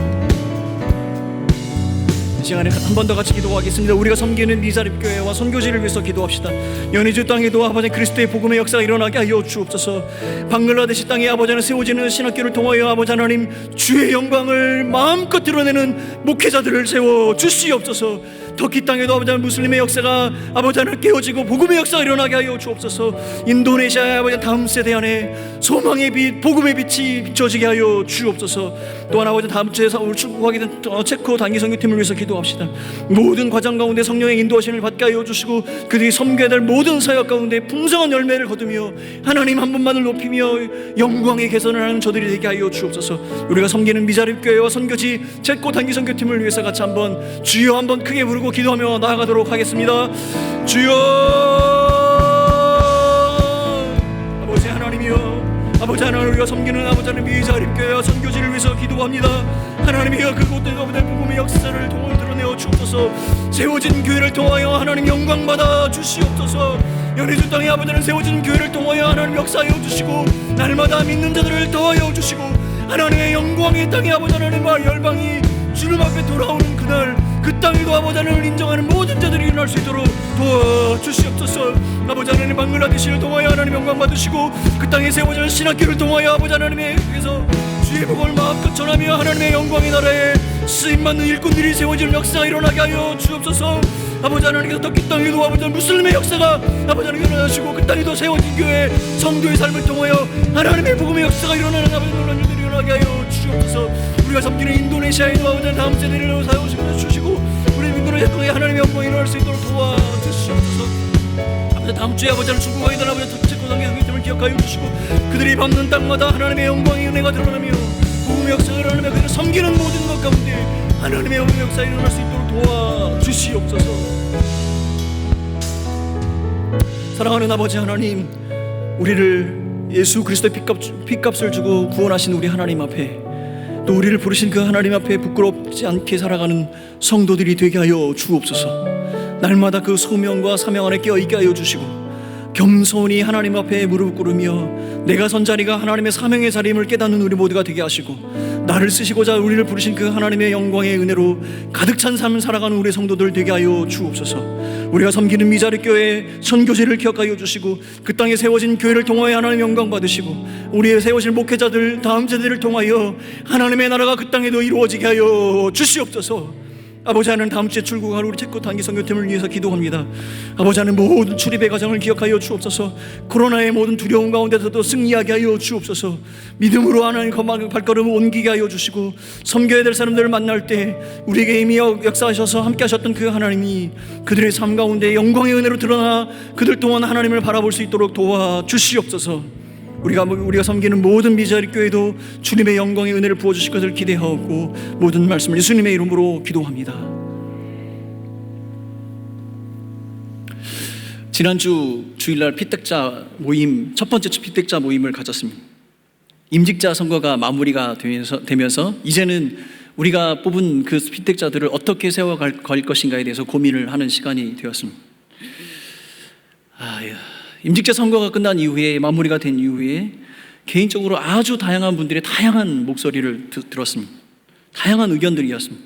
이 시간에 한 번 더 같이 기도하겠습니다. 우리가 섬기는 미자립교회와 선교지를 위해서 기도합시다. 연희주 땅에도 아버지 그리스도의 복음의 역사가 일어나게 하여 주옵소서. 방글라데시 땅에 아버지 하나님 세워지는 신학교를 통하여 아버지 하나님 주의 영광을 마음껏 드러내는 목회자들을 세워 주시옵소서. 터키 땅에도 아버지 하나님 무슬림의 역사가 아버지 하나님 깨어지고 복음의 역사가 일어나게 하여 주옵소서. 인도네시아의 아버지 다음 세대 안에 소망의 빛, 복음의 빛이 비춰지게 하여 주옵소서. 또한 아버지 다음 주에 출국하게 된 체코 단기 선교팀을 위해서 기도합시다. 모든 과정 가운데 성령의 인도하심을 받게 하여 주시고 그들이 섬겨야 될 모든 사역 가운데 풍성한 열매를 거두며 하나님 한 분만을 높이며 영광의 개선을 하는 저들이 되게 하여 주옵소서. 우리가 섬기는 미자립교회와 선교지 체코 단기 선교팀을 위해서 같이 한번 주여 한번 크게 부르고 기도하며 나아가도록 하겠습니다. 주여 아버지 하나님이여, 아버지 하나님 우리가 섬기는 아버지 하나님 미자립교회와 선교지를 위해서 기도합니다. 하나님이여 그곳에 아버지 복음의 역사를 통을 드러내어 주옵소서. 세워진 교회를 통하여 하나님 영광 받아 주시옵소서. 연희주 땅에 아버지 하나님 세워진 교회를 통하여 하나님 역사하여 주시고 날마다 믿는 자들을 더하여 주시고 하나님의 영광의 땅에 아버지 하나님과 열방이 주님 앞에 돌아오는 그날 그 땅에도 아버지 하나님을 인정하는 모든 자들이 일어날 수 있도록 도와주시옵소서. 아버지 하나님 방글라데시를 통하여 하나님 영광 받으시고 그 땅에 세워진 신학교를 통하여 아버지 하나님께서 주의 복음을 마음껏 전하며 하나님의 영광의 나라에 쓰임받는 일꾼들이 세워지는 역사가 일어나게 하여 주옵소서. 아버지 하나님께서 터키 땅에도 아버지 무슬림의 역사가 아버지 하나님 일어나시고 그 땅에도 세워진 교회 성도의 삶을 통하여 하나님의 복음의 역사가 일어나는 아버지 놀라운 일들이 일어나게 하여 주옵소서. 우리가 섬기는 인도네시아에도 아버지 다음 세대를 사용시켜 우리 인도네시아에 하나님의 영광이 일어날 수 있도록 도와주시옵소서. 아버지 다음 주에 아버지를 중국하게 된 아버지 특채권 단계 성교팀을 기억하여 주시고 그들이 밟는 땅마다 하나님의 영광의 은혜가 드러나며 복음의 역사가 일어나며 그들을 섬기는 모든 것 가운데 하나님의 영광의 역사가 일어날 수 있도록 도와주시옵소서. 사랑하는 아버지 하나님, 우리를 예수 그리스도의 핏값을 주고 구원하신 우리 하나님 앞에 또 우리를 부르신 그 하나님 앞에 부끄럽지 않게 살아가는 성도들이 되게 하여 주옵소서. 날마다 그 소명과 사명 안에 깨어있게 하여 주시고 겸손히 하나님 앞에 무릎 꿇으며 내가 선 자리가 하나님의 사명의 자리임을 깨닫는 우리 모두가 되게 하시고 나를 쓰시고자 우리를 부르신 그 하나님의 영광의 은혜로 가득 찬 삶을 살아가는 우리 성도들 되게 하여 주옵소서. 우리가 섬기는 미자립교회 선교지를 기억하여 주시고 그 땅에 세워진 교회를 통하여 하나님 영광 받으시고 우리의 세워질 목회자들 다음 세대를 통하여 하나님의 나라가 그 땅에도 이루어지게 하여 주시옵소서. 아버지 하나님 다음 주에 출국할 우리 체코 단기 선교팀을 위해서 기도합니다. 아버지 하나님 모든 출입의 과정을 기억하여 주옵소서. 코로나의 모든 두려움 가운데서도 승리하게 하여 주옵소서. 믿음으로 하나님 발걸음을 옮기게 하여 주시고 섬겨야 될 사람들을 만날 때 우리에게 이미 역사하셔서 함께 하셨던 그 하나님이 그들의 삶 가운데 영광의 은혜로 드러나 그들 또한 하나님을 바라볼 수 있도록 도와주시옵소서. 우리가 섬기는 모든 미자립교회도 주님의 영광의 은혜를 부어주실 것을 기대하고 모든 말씀을 예수님의 이름으로 기도합니다. 지난주 주일날 피택자 모임, 첫 번째 피택자 모임을 가졌습니다. 임직자 선거가 마무리가 되면서 이제는 우리가 뽑은 그 피택자들을 어떻게 세워갈 것인가에 대해서 고민을 하는 시간이 되었습니다. 임직자 선거가 끝난 이후에 마무리가 된 이후에 개인적으로 아주 다양한 분들의 다양한 목소리를 들었습니다. 다양한 의견들이었습니다.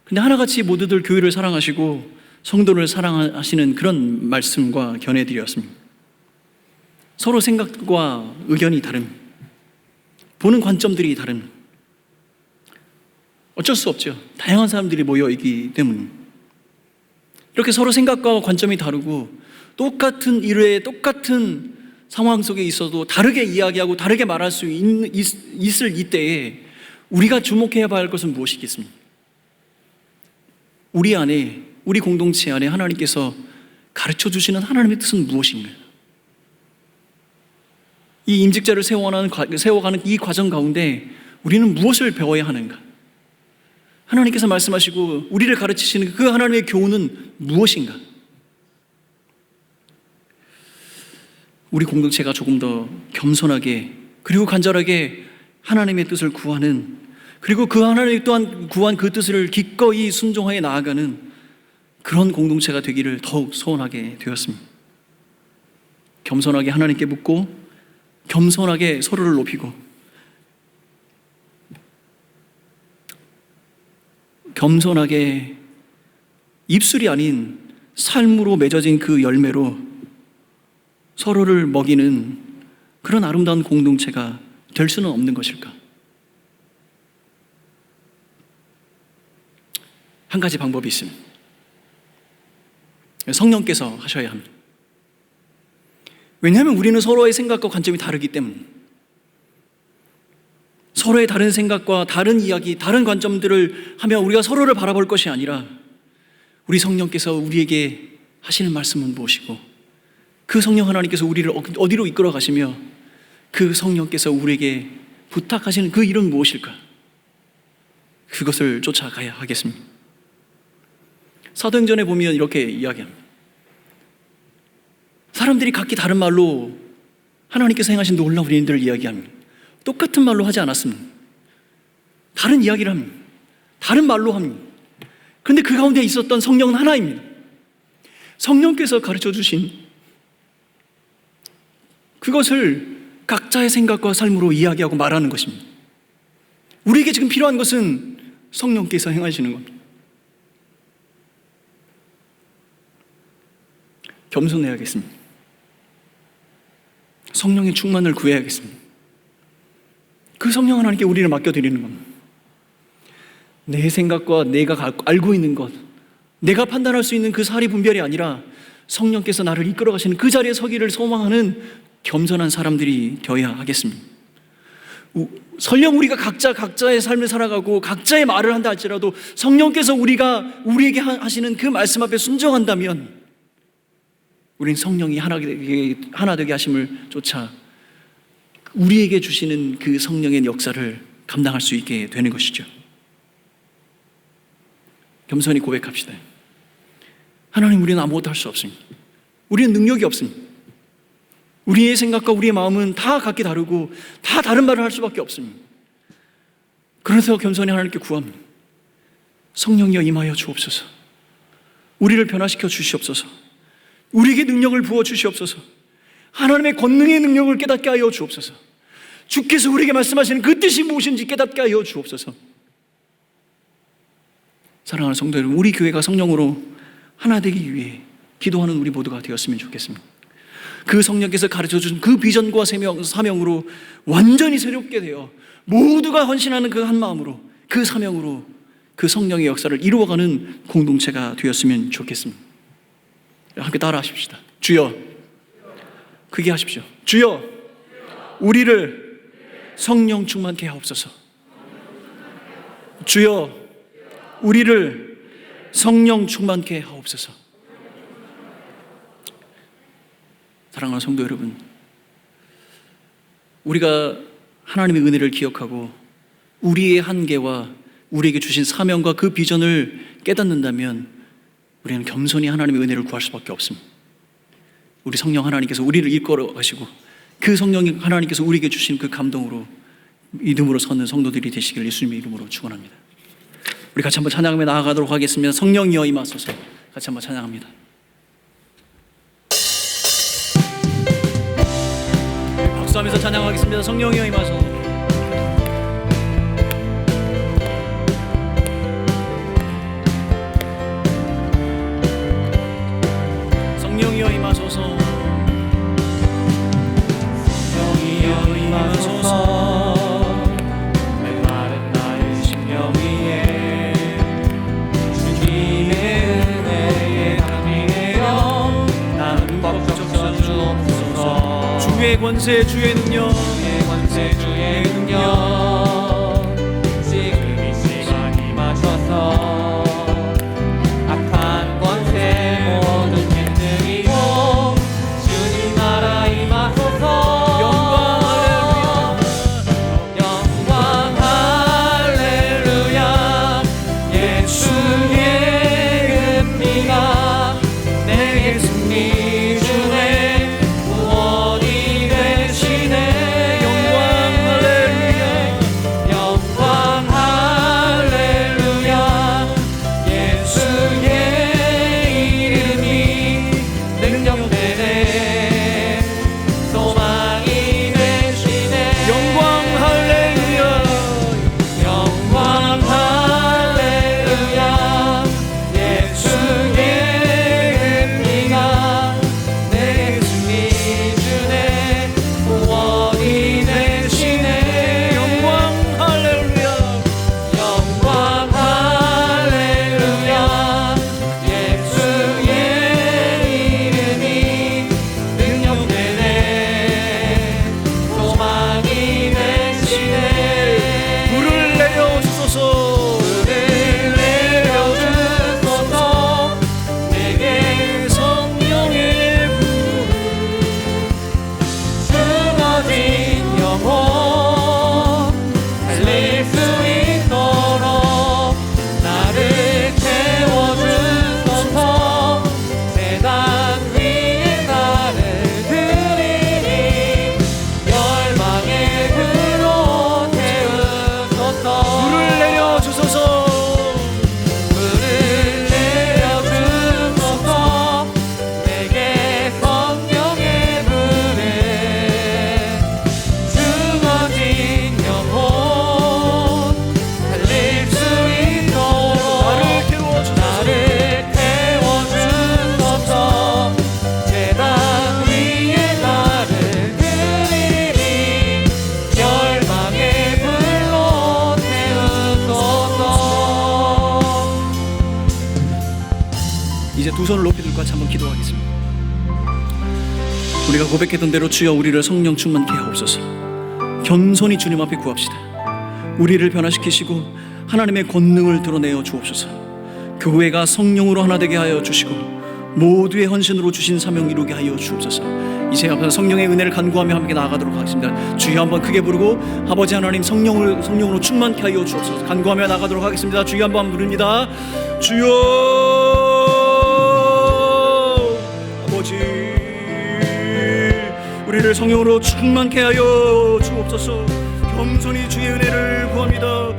근데 하나같이 모두들 교회를 사랑하시고 성도를 사랑하시는 그런 말씀과 견해들이었습니다. 서로 생각과 의견이 다릅니다. 보는 관점들이 다릅니다. 어쩔 수 없죠. 다양한 사람들이 모여있기 때문에. 이렇게 서로 생각과 관점이 다르고 똑같은 일에 똑같은 상황 속에 있어도 다르게 이야기하고 다르게 말할 수 있을 이때에 우리가 주목해야 할 것은 무엇이겠습니까? 우리 안에, 우리 공동체 안에 하나님께서 가르쳐 주시는 하나님의 뜻은 무엇인가요? 이 임직자를 세워가는 이 과정 가운데 우리는 무엇을 배워야 하는가? 하나님께서 말씀하시고 우리를 가르치시는 그 하나님의 교훈은 무엇인가? 우리 공동체가 조금 더 겸손하게 그리고 간절하게 하나님의 뜻을 구하는, 그리고 그 하나님 또한 구한 그 뜻을 기꺼이 순종하여 나아가는 그런 공동체가 되기를 더욱 소원하게 되었습니다. 겸손하게 하나님께 묻고 겸손하게 서로를 높이고 겸손하게 입술이 아닌 삶으로 맺어진 그 열매로 서로를 먹이는 그런 아름다운 공동체가 될 수는 없는 것일까? 한 가지 방법이 있습니다. 성령께서 하셔야 합니다. 왜냐하면 우리는 서로의 생각과 관점이 다르기 때문에 서로의 다른 생각과 다른 이야기, 다른 관점들을 하며 우리가 서로를 바라볼 것이 아니라 우리 성령께서 우리에게 하시는 말씀은 무엇이고 그 성령 하나님께서 우리를 어디로 이끌어 가시며 그 성령께서 우리에게 부탁하시는 그 일은 무엇일까? 그것을 쫓아가야 하겠습니다. 사도행전에 보면 이렇게 이야기합니다. 사람들이 각기 다른 말로 하나님께서 행하신 놀라운 일들을 이야기합니다. 똑같은 말로 하지 않았습니다. 다른 이야기를 합니다. 다른 말로 합니다. 그런데 그 가운데 있었던 성령은 하나입니다. 성령께서 가르쳐 주신 그것을 각자의 생각과 삶으로 이야기하고 말하는 것입니다. 우리에게 지금 필요한 것은 성령께서 행하시는 겁니다. 겸손해야겠습니다. 성령의 충만을 구해야겠습니다. 그 성령 하나님께 우리를 맡겨드리는 겁니다. 내 생각과 내가 알고 있는 것, 내가 판단할 수 있는 그 사리 분별이 아니라 성령께서 나를 이끌어 가시는 그 자리에 서기를 소망하는 겸손한 사람들이 되어야 하겠습니다. 설령 우리가 각자의 삶을 살아가고 각자의 말을 한다 할지라도 성령께서 우리에게 하시는 그 말씀 앞에 순종한다면 우리는 성령이 하나 되게 하심을 쫓아 우리에게 주시는 그 성령의 역사를 감당할 수 있게 되는 것이죠. 겸손히 고백합시다. 하나님, 우리는 아무것도 할 수 없습니다. 우리는 능력이 없습니다. 우리의 생각과 우리의 마음은 다 각기 다르고 다 다른 말을 할 수밖에 없습니다. 그래서 겸손히 하나님께 구합니다. 성령이여 임하여 주옵소서. 우리를 변화시켜 주시옵소서. 우리에게 능력을 부어 주시옵소서. 하나님의 권능의 능력을 깨닫게 하여 주옵소서. 주께서 우리에게 말씀하시는 그 뜻이 무엇인지 깨닫게 하여 주옵소서. 사랑하는 성도 여러분, 우리 교회가 성령으로 하나 되기 위해 기도하는 우리 모두가 되었으면 좋겠습니다. 그 성령께서 가르쳐준 그 비전과 사명으로 완전히 새롭게 되어 모두가 헌신하는 그 한 마음으로 그 사명으로 그 성령의 역사를 이루어가는 공동체가 되었으면 좋겠습니다. 함께 따라 하십시다. 주여, 크게 하십시오. 주여, 우리를 성령 충만케 하옵소서. 주여, 우리를 성령 충만케 하옵소서. 사랑하는 성도 여러분, 우리가 하나님의 은혜를 기억하고 우리의 한계와 우리에게 주신 사명과 그 비전을 깨닫는다면 우리는 겸손히 하나님의 은혜를 구할 수밖에 없습니다. 우리 성령 하나님께서 우리를 이끌어 가시고 그 성령 하나님께서 우리에게 주신 그 감동으로 믿음으로 서는 성도들이 되시길 예수님의 이름으로 축원합니다. 우리 같이 한번 찬양하며 나아가도록 하겠습니다. 성령이여 임하소서. 같이 한번 찬양합니다. 박수하면서 찬양하겠습니다. 성령이여 임하소서. 성령이여 임하소서. 성령이여 임하소서. 메마른 나의 심령 위에 주님의 은혜에 담비되어 나는 법적선 주옵소서. 주의 권세 주의 능력, 주의 권세 주의 능력 지금 이 시간 임하셔서 악한 권세 모든 힘들이고 주님 나라 임하소서. 영광 할렐루야. 예수의 그 피가 내게 승리 주네. 구원이 되시네. 영광 할렐루야. 영광 할렐루야. 예수의 이름이 능력되네. 소망이 되시네. 영광 할렐루야. 영광 할렐루야. 손을 높이 들고 같이 한번 기도하겠습니다. 우리가 고백했던 대로 주여 우리를 성령 충만케 하옵소서. 겸손히 주님 앞에 구합시다. 우리를 변화시키시고 하나님의 권능을 드러내어 주옵소서. 교회가 성령으로 하나 되게 하여 주시고 모두의 헌신으로 주신 사명 이루게 하여 주옵소서. 이제 앞에서 성령의 은혜를 간구하며 함께 나아가도록 하겠습니다. 주여 한번 크게 부르고 아버지 하나님 성령으로 충만케 하여 주옵소서. 간구하며 나아가도록 하겠습니다. 주여 한번 부릅니다. 주여 아버지 우리를 성령으로 충만케 하여 주옵소서. 겸손히 주의 은혜를 구합니다.